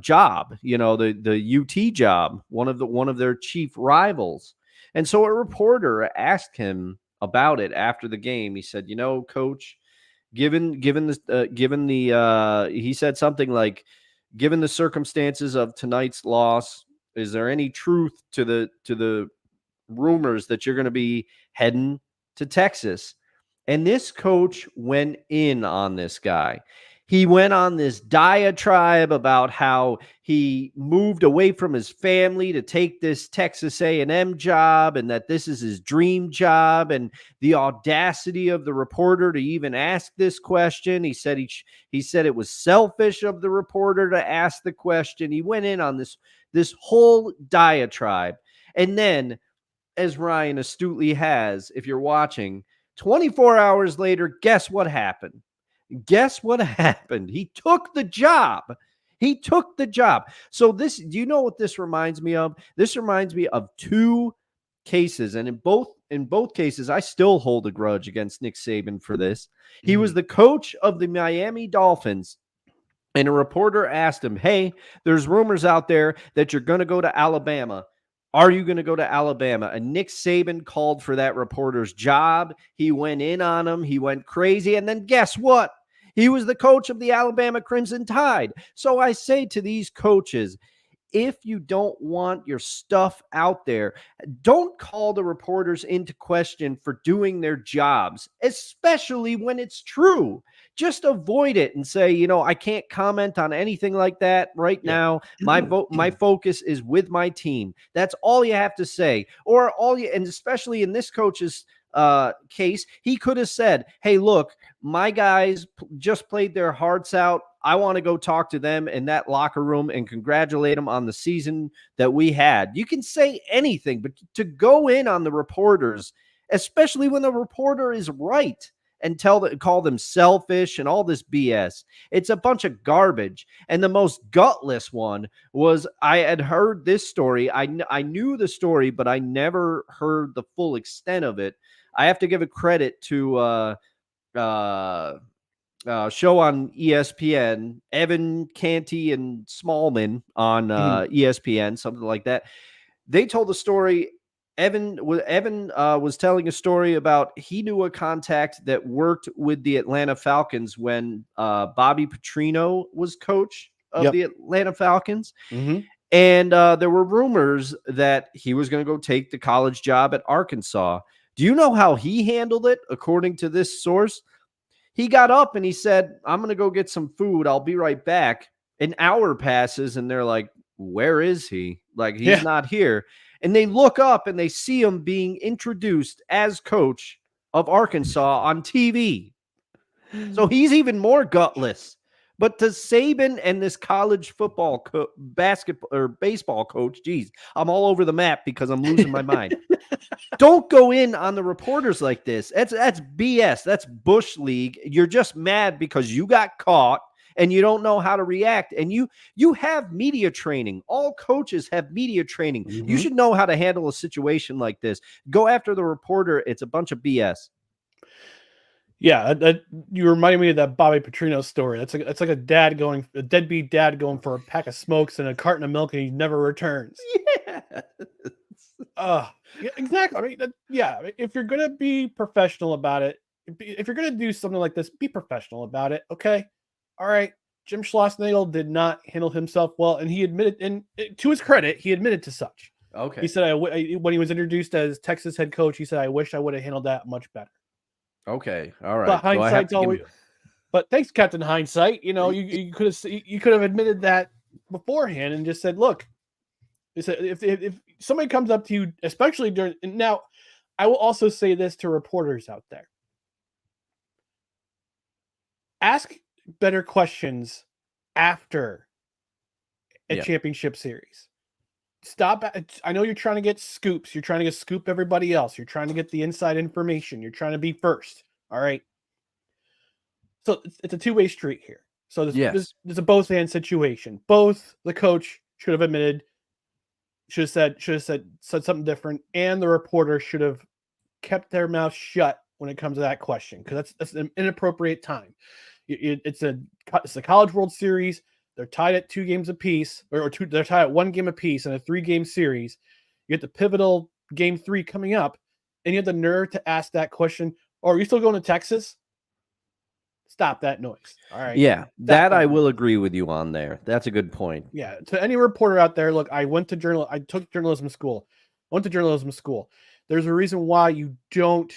job, the UT job, one of their chief rivals. And so a reporter asked him about it after the game. He said, coach, given the he said something like, given the circumstances of tonight's loss, is there any truth to the rumors that you're going to be heading to Texas? And this coach went in on this guy. He went on this diatribe about how he moved away from his family to take this Texas A&M job and that this is his dream job, and the audacity of the reporter to even ask this question. He said he said it was selfish of the reporter to ask the question. He went in on this whole diatribe. And then, as Ryan astutely has, if you're watching, 24 hours later, guess what happened? Guess what happened? He took the job. He took the job. So do you know what this reminds me of? This reminds me of two cases. And in both cases, I still hold a grudge against Nick Saban for this. He was the coach of the Miami Dolphins. And a reporter asked him, hey, there's rumors out there that you're going to go to Alabama. Are you going to go to Alabama? And Nick Saban called for that reporter's job. He went in on him. He went crazy. And then guess what? He was the coach of the Alabama Crimson Tide. So I say to these coaches, if you don't want your stuff out there, don't call the reporters into question for doing their jobs, especially when it's true. Just avoid it and say, I can't comment on anything like that right now. My focus is with my team. That's all you have to say. And especially in this coach's case, he could have said, hey, look, my guys just played their hearts out. I want to go talk to them in that locker room and congratulate them on the season that we had. You can say anything, but to go in on the reporters, especially when the reporter is right, and call them selfish and all this BS. It's a bunch of garbage. And the most gutless one was, I had heard this story. I knew the story, but I never heard the full extent of it. I have to give a credit to show on ESPN, Evan Canty and Smallman on ESPN, something like that. They told the story. Evan was telling a story about he knew a contact that worked with the Atlanta Falcons when Bobby Petrino was coach of the Atlanta Falcons. Mm-hmm. And there were rumors that he was going to go take the college job at Arkansas. Do you know how he handled it? According to this source, he got up and he said, I'm going to go get some food. I'll be right back. An hour passes and they're like, where is he? Like, he's not here. And they look up and they see him being introduced as coach of Arkansas on TV. So he's even more gutless. But to Saban and this college football basketball or baseball coach, geez, I'm all over the map because I'm losing my mind. Don't go in on the reporters like this. That's BS. That's Bush League. You're just mad because you got caught and you don't know how to react. And you have media training. All coaches have media training. Mm-hmm. You should know how to handle a situation like this. Go after the reporter. It's a bunch of BS. Yeah, you reminded me of that Bobby Petrino story. It's like a deadbeat dad going for a pack of smokes and a carton of milk, and he never returns. Yeah, exactly. I mean, if you're gonna be professional about it, if you're gonna do something like this, be professional about it. Okay, all right. Jim Schlossnagle did not handle himself well, and he admitted, and to his credit, he admitted to such. Okay, he said, when he was introduced as Texas head coach, he said, "I wish I would have handled that much better." Okay, all right. But hindsight's always. But thanks, Captain Hindsight. You could have admitted that beforehand and just said, "Look, if somebody comes up to you, especially during now, I will also say this to reporters out there: ask better questions after a championship series. Stop. I know you're trying to get scoops. You're trying to scoop everybody else. You're trying to get the inside information. You're trying to be first. All right. So it's a two-way street here. So this is a both and situation. Both the coach should have admitted, should have said something different, and the reporter should have kept their mouth shut when it comes to that question, because that's an inappropriate time. It's a College World Series. They're tied at 2 games apiece, they're tied at 1 game apiece in a 3-game series. You get the pivotal game 3 coming up, and you have the nerve to ask that question. Oh, are you still going to Texas? Stop that noise. All right. Yeah, that I will agree with you on there. That's a good point. Yeah. To any reporter out there, look, I took journalism school. There's a reason why you don't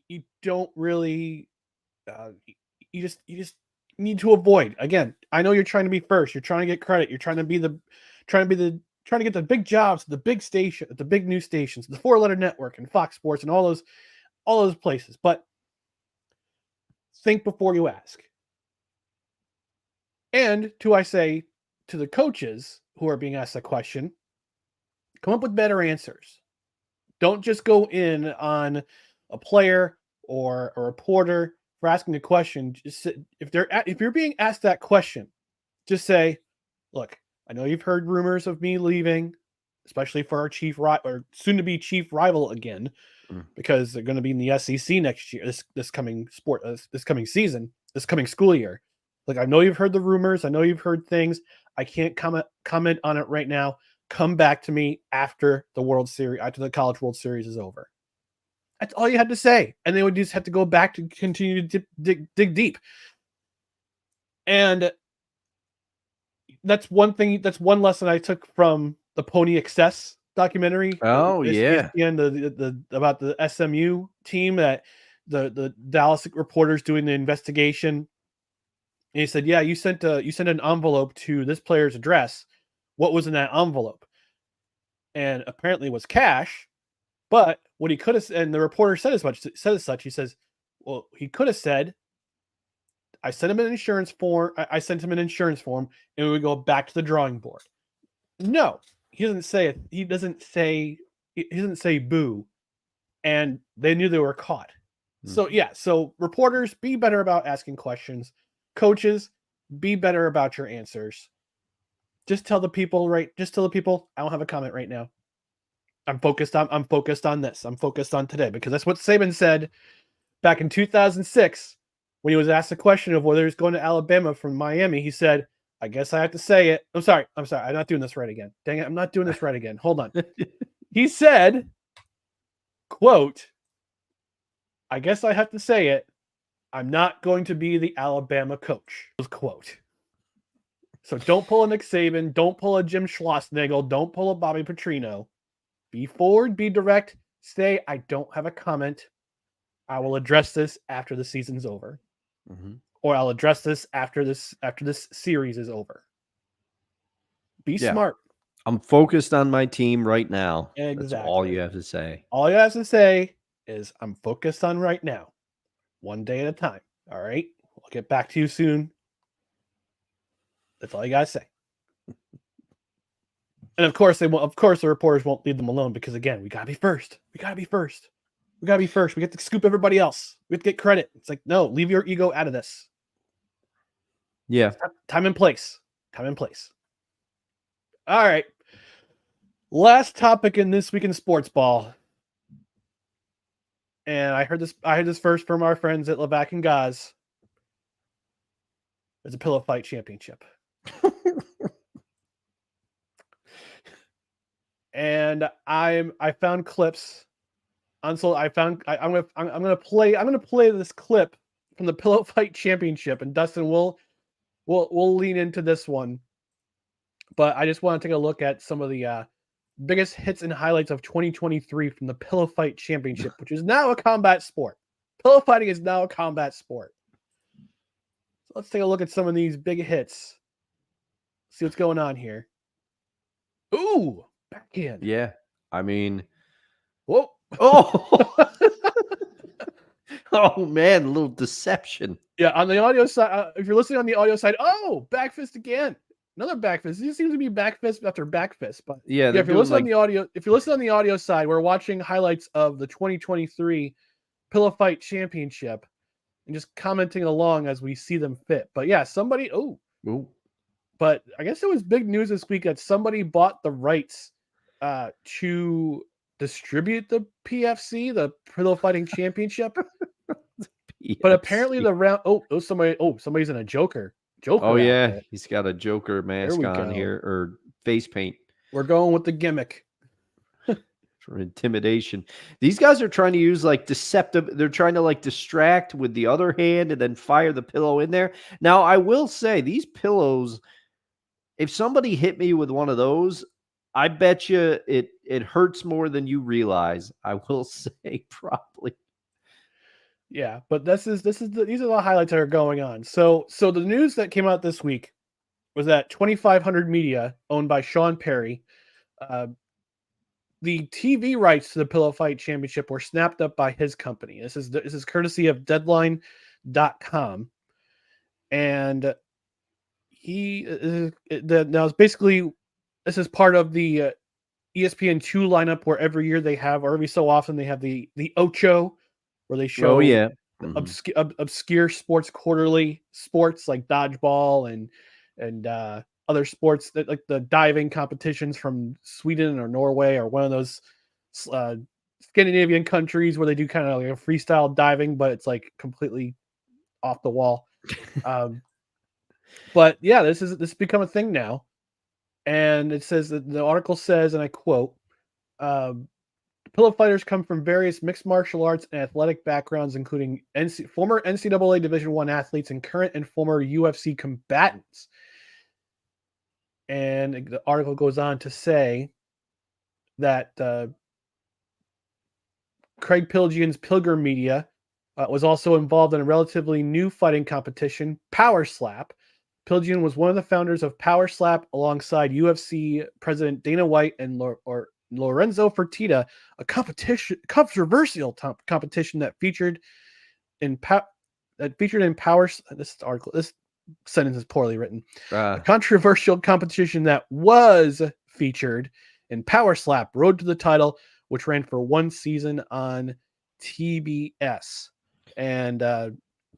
you don't really you just need to avoid. Again, I know you're trying to be first, you're trying to get credit, you're trying to get the big jobs, the big station, the big news stations, the 4-letter network and Fox Sports and all those places. But think before you ask. And I say to the coaches who are being asked that question, come up with better answers. Don't just go in on a player or a reporter for asking a question. Just if you're being asked that question, just say, "Look, I know you've heard rumors of me leaving, especially for our soon to be chief rival again, because they're going to be in the SEC next year. This coming season, this coming school year. Like, I know you've heard the rumors. I know you've heard things. I can't comment on it right now. Come back to me after the World Series, after the College World Series is over." That's all you had to say. And they would just have to go back to continue to dig deep. And that's one thing. That's one lesson I took from the Pony Excess documentary. Oh, yeah. About the SMU team, that the Dallas reporters doing the investigation. And he said, "Yeah, you sent an envelope to this player's address. What was in that envelope?" And apparently it was cash. But what he could have, and the reporter said as such. He says, "Well, he could have said, I sent him an insurance form. I sent him an insurance form, and we would go back to the drawing board." No, he doesn't say it. He doesn't say boo, and they knew they were caught. So yeah. So reporters, be better about asking questions. Coaches, be better about your answers. Just tell the people, I don't have a comment right now. I'm focused on this. I'm focused on today, because that's what Saban said back in 2006 when he was asked a question of whether he's going to Alabama from Miami. He said, "I guess I have to say it." I'm sorry. I'm not doing this right again. Dang it. I'm not doing this right again. Hold on. He said, quote, "I guess I have to say it. I'm not going to be the Alabama coach." Quote. So don't pull a Nick Saban. Don't pull a Jim Schlossnagle. Don't pull a Bobby Petrino. Be forward, be direct. Say, "I don't have a comment. I will address this after the season's over." Or I'll address this after this series is over. Be smart. I'm focused on my team right now. Exactly. That's all you have to say. All you have to say is, "I'm focused on right now. One day at a time." All right? I'll get back to you soon. That's all you got to say. And of course, the reporters won't leave them alone, because, again, we got to be first. We got to be first. We get to scoop everybody else. We have to get credit. It's like, no, leave your ego out of this. Yeah. Time and place. All right. Last topic in this week in sports ball. And I heard this first from our friends at Levac and Gaz. There's a pillow fight championship. And I found clips. I'm gonna play this clip from the pillow fight championship, and Dustin will lean into this one. But I just want to take a look at some of the biggest hits and highlights of 2023 from the pillow fight championship, which is now a combat sport. Pillow fighting is now a combat sport. So let's take a look at some of these big hits. See what's going on here. Ooh, backhand. Yeah. I mean, whoa. Oh, oh man, a little deception. Yeah, on the audio side, if you're listening on the audio side, back fist again. Another back fist. These seems to be back fist after back fist. But yeah, if you're listening on the audio side, we're watching highlights of the 2023 pillow fight championship and just commenting along as we see them fit. But yeah, somebody. But I guess it was big news this week that somebody bought the rights to distribute the PFC, the pillow fighting championship. But apparently the round. Somebody's in a Joker. Oh yeah, outfit. He's got a Joker mask on here, or face paint. We're going with the gimmick for intimidation. These guys are trying to use like deceptive. They're trying to like distract with the other hand and then fire the pillow in there. Now I will say these pillows. If somebody hit me with one of those, I bet you it hurts more than you realize. I will say probably. Yeah, but these are the highlights that are going on. So the news that came out this week was that 2500 Media, owned by Sean Perry, the TV rights to the Pillow Fight Championship were snapped up by his company. This is courtesy of Deadline.com, and now it's basically, this is part of the ESPN2 lineup, where every year they have, or every so often they have the Ocho, where they show obscure sports quarterly sports like dodgeball and other sports that, like the diving competitions from Sweden or Norway or one of those Scandinavian countries where they do kind of like a freestyle diving, but it's like completely off the wall. But yeah, this has become a thing now. And it says that the article says, and I quote, pillow fighters come from various mixed martial arts and athletic backgrounds, including former NCAA Division I athletes and current and former UFC combatants. And the article goes on to say that Craig Pilgian's Pilgrim Media was also involved in a relatively new fighting competition, Power Slap. Pilgian was one of the founders of Power Slap alongside UFC President Dana White and Lorenzo Fertitta, a controversial competition that featured in Power. This sentence is poorly written. A controversial competition that was featured in Power Slap Road to the Title, which ran for one season on TBS. And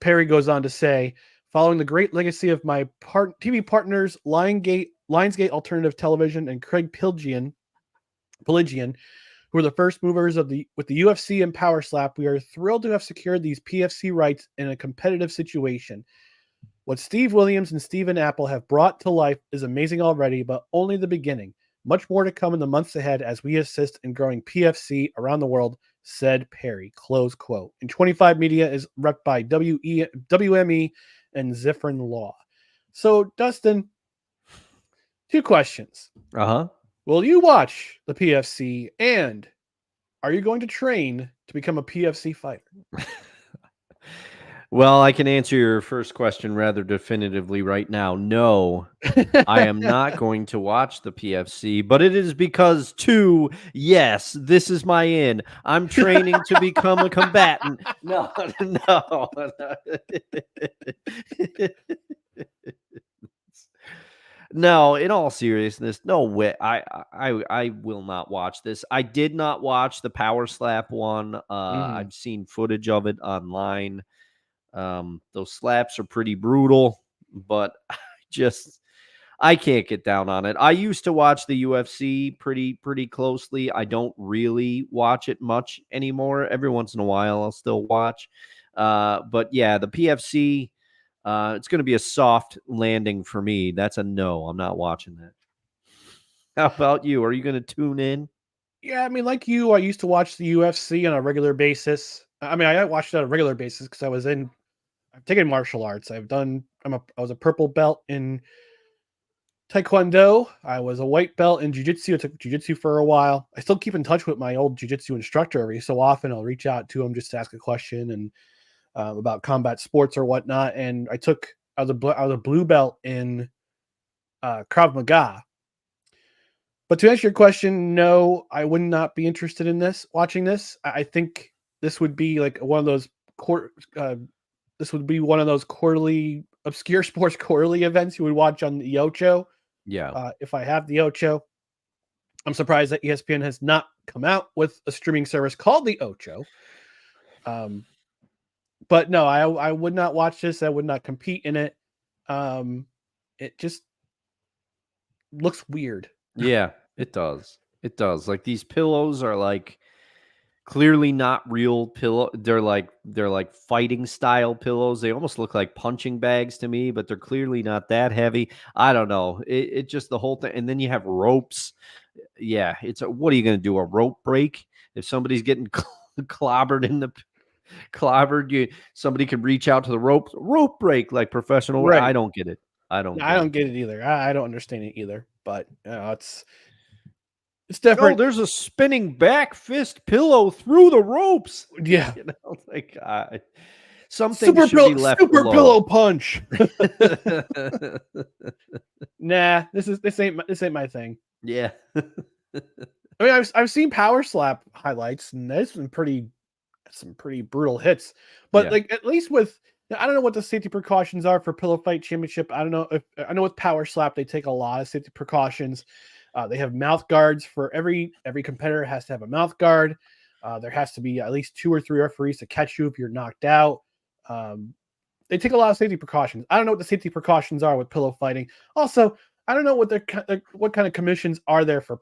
Perry goes on to say, following the great legacy of my TV partners, Lionsgate Alternative Television and Craig Pilgian, who were the first movers with the UFC and Power Slap, we are thrilled to have secured these PFC rights in a competitive situation. What Steve Williams and Stephen Apple have brought to life is amazing already, but only the beginning. Much more to come in the months ahead as we assist in growing PFC around the world, said Perry. Close quote. And 25 Media is rep by WME and Zifrin Law. So, Dustin, two questions. Will you watch the PFC, and are you going to train to become a PFC fighter? Well, I can answer your first question rather definitively right now. No, I am not going to watch the PFC, but it is because, yes, this is my in. I'm training to become a combatant. No. No, in all seriousness, no way. I will not watch this. I did not watch the Power Slap one. I've seen footage of it online. Those slaps are pretty brutal, but I can't get down on it. I used to watch the UFC pretty closely. I don't really watch it much anymore. Every once in a while, I'll still watch. But yeah, the PFC, it's going to be a soft landing for me. That's a no. I'm not watching that. How about you? Are you going to tune in? Yeah, I mean, like you, I used to watch the UFC on a regular basis. I mean, I watched it on a regular basis because I've taken martial arts. I was a purple belt in Taekwondo. I was a white belt in Jiu-Jitsu. I took Jiu-Jitsu for a while. I still keep in touch with my old Jiu-Jitsu instructor every so often. I'll reach out to him just to ask a question and about combat sports or whatnot. And I was a blue belt in Krav Maga. But to answer your question, no, I would not be interested in watching this. I think this would be like one of those quarterly obscure sports quarterly events you would watch on the Ocho. Yeah. If I have the Ocho, I'm surprised that ESPN has not come out with a streaming service called the Ocho. But no, I would not watch this. I would not compete in it. It just looks weird. Yeah, it does. It does. Like, these pillows are like clearly not real pillow. They're like fighting style pillows. They almost look like punching bags to me, but they're clearly not that heavy. I don't know. It just, the whole thing. And then you have ropes. Yeah, what are you going to do? A rope break? If somebody's getting clobbered somebody could reach out to the rope break like professional. Right. I don't get it. I don't get it either. I don't understand it either. But It's Oh, different. there's a spinning back fist pillow through the ropes. Yeah. You know, like some things should be left super alone. pillow punch. Nah, this ain't my thing. Yeah. I mean, I've seen power slap highlights, and there's some pretty brutal hits. But Yeah. like, at least with, I don't know what the safety precautions are for Pillow Fight Championship. I don't know I know with power slap they take a lot of safety precautions. They have mouth guards for every competitor has to have a mouth guard. There has to be at least 2 or 3 referees to catch you if you're knocked out. They take a lot of safety precautions. I don't know what the safety precautions are with pillow fighting. Also, I don't know what what kind of commissions are there for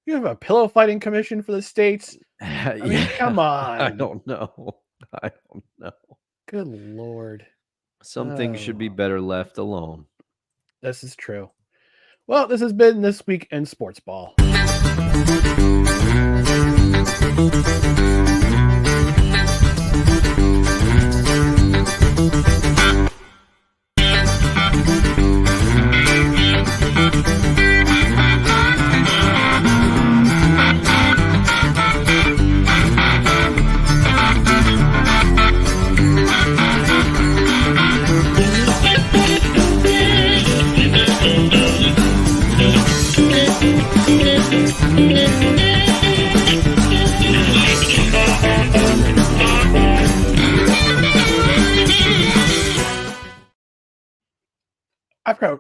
you have a pillow fighting commission for the states? I mean, come on. I don't know. Good Lord. Some things should be better left alone. This is true. Well, this has been This Week in Sportsball.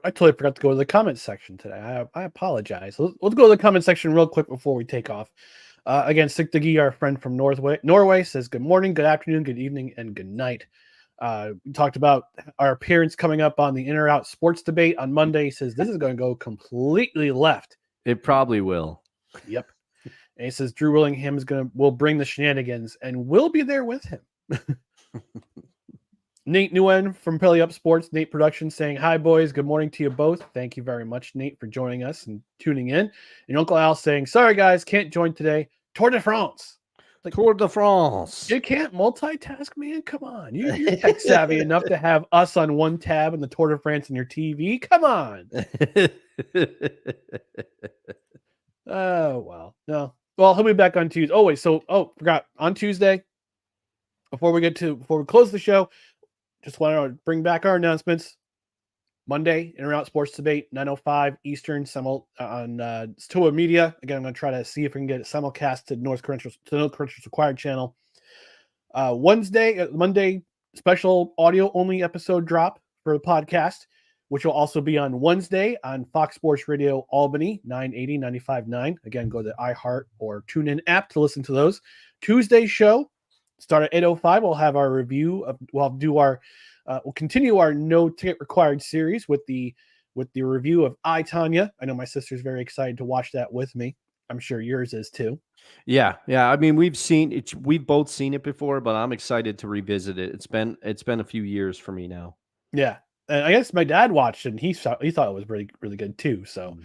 I totally forgot to go to the comments section today. I apologize. Let's go to the comment section real quick before we take off. Again, Sigtagi, our friend from Norway, says good morning, good afternoon, good evening, and good night. We talked about our appearance coming up on the In or Out Sports Debate on Monday. He says this is going to go completely left. It probably will. Yep. And he says Drew Willingham will bring the shenanigans, and we'll be there with him. Nate Nguyen from Pelly Up Sports, Nate Productions, saying, hi, boys. Good morning to you both. Thank you very much, Nate, for joining us and tuning in. And Uncle Al saying, sorry, guys, can't join today. Tour de France. Like, Tour de France. You can't multitask, man. Come on. You're tech savvy enough to have us on one tab and the Tour de France on your TV. Come on. Oh, well. No. Well, he'll be back on Tuesday. Oh, wait. Forgot. On Tuesday, before we close the show, just want to bring back our announcements. Monday, In or Out Sports Debate, 9:05 Eastern, on Stoa Media. Again, I'm going to try to see if we can get it simulcast to North Credentials Acquired channel. Monday, special audio only episode drop for the podcast, which will also be on Wednesday on Fox Sports Radio Albany, 980 95.9. Again, go to the iHeart or TuneIn app to listen to those. Tuesday show start at 8:05. We'll have our review of. We'll continue our No Ticket Required series with the review of I, Tonya. I know my sister's very excited to watch that with me. I'm sure yours is too. Yeah. I mean, we've both seen it before, but I'm excited to revisit it. It's been a few years for me now. Yeah, and I guess my dad watched it and he thought it was really, really good too. So,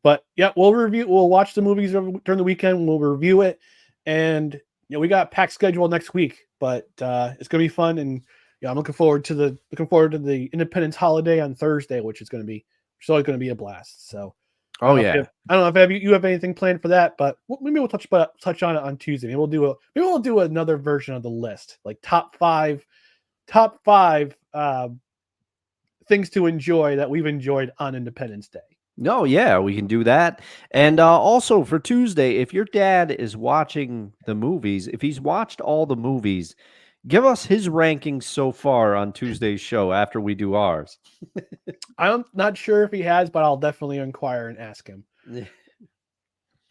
but yeah, we'll watch the movies during the weekend. We'll review it, and we got a packed schedule next week, but it's gonna be fun. And I'm looking forward to the Independence holiday on Thursday, which is always going to be a blast. So, I don't know if you have anything planned for that, but maybe we'll touch on it on Tuesday. Maybe we'll do another version of the list, like top five things to enjoy that we've enjoyed on Independence Day. No, yeah, we can do that. And also for Tuesday, if your dad is watching the movies, if he's watched all the movies, give us his rankings so far on Tuesday's show after we do ours. I'm not sure if he has, but I'll definitely inquire and ask him.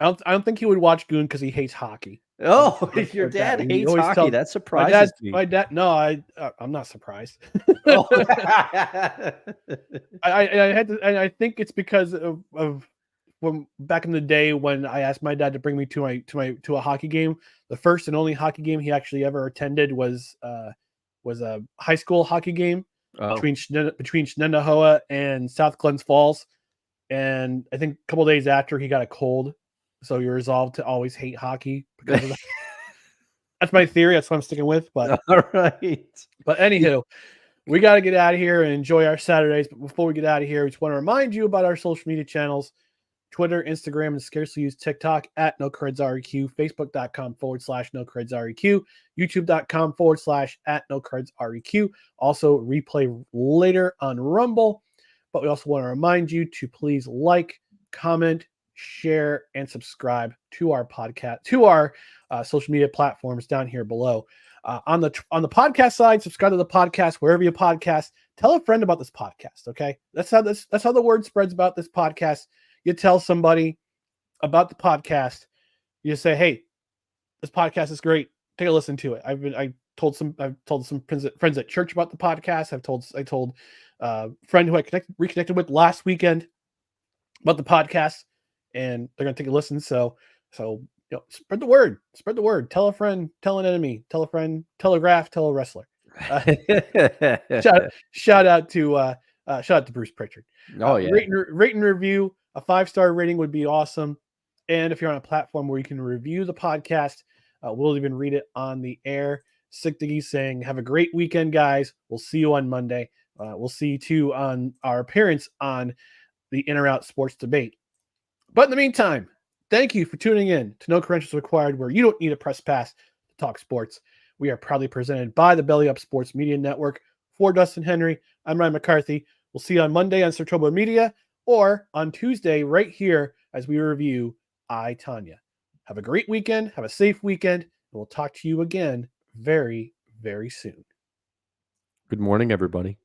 I don't think he would watch Goon because he hates hockey. Oh, if your dad hates hockey, that surprises me. My dad, no, I'm not surprised. Oh. I think it's because of when back in the day when I asked my dad to bring me to a hockey game. The first and only hockey game he actually ever attended was a high school hockey game between Shenendehowa and South Glens Falls. And I think a couple days after he got a cold, so he resolved to always hate hockey because of that. That's my theory. That's what I'm sticking with. But all right. But anywho, we got to get out of here and enjoy our Saturdays. But before we get out of here, we just want to remind you about our social media channels. Twitter, Instagram, and scarcely use TikTok at NoCardsREQ, Facebook.com/NoCardsREQ, YouTube.com/@NoCardsREQ. Also, replay later on Rumble. But we also want to remind you to please like, comment, share, and subscribe to our podcast, to our social media platforms down here below. On the podcast side, subscribe to the podcast wherever you podcast. Tell a friend about this podcast. Okay, that's how the word spreads about this podcast. You tell somebody about the podcast. You say, "Hey, this podcast is great. Take a listen to it." I've told some friends at church about the podcast. I told a friend who I reconnected with last weekend about the podcast, and they're gonna take a listen. So spread the word. Spread the word. Tell a friend. Tell an enemy. Tell a friend. Telegraph. Tell a wrestler. Shout out to Bruce Pritchard. Oh yeah. Rate and review. A 5-star rating would be awesome. And if you're on a platform where you can review the podcast, we'll even read it on the air. Sick Diggy saying, "Have a great weekend, guys. We'll see you on Monday." We'll see you too on our appearance on the In or Out Sports Debate. But in the meantime, thank you for tuning in to No Credentials Required, where you don't need a press pass to talk sports. We are proudly presented by the Belly Up Sports Media Network. For Dustin Henry, I'm Ryan McCarthy. We'll see you on Monday on Sartoba Media or on Tuesday right here as we review I, Tanya. Have a great weekend. Have a safe weekend. And we'll talk to you again very, very soon. Good morning, everybody.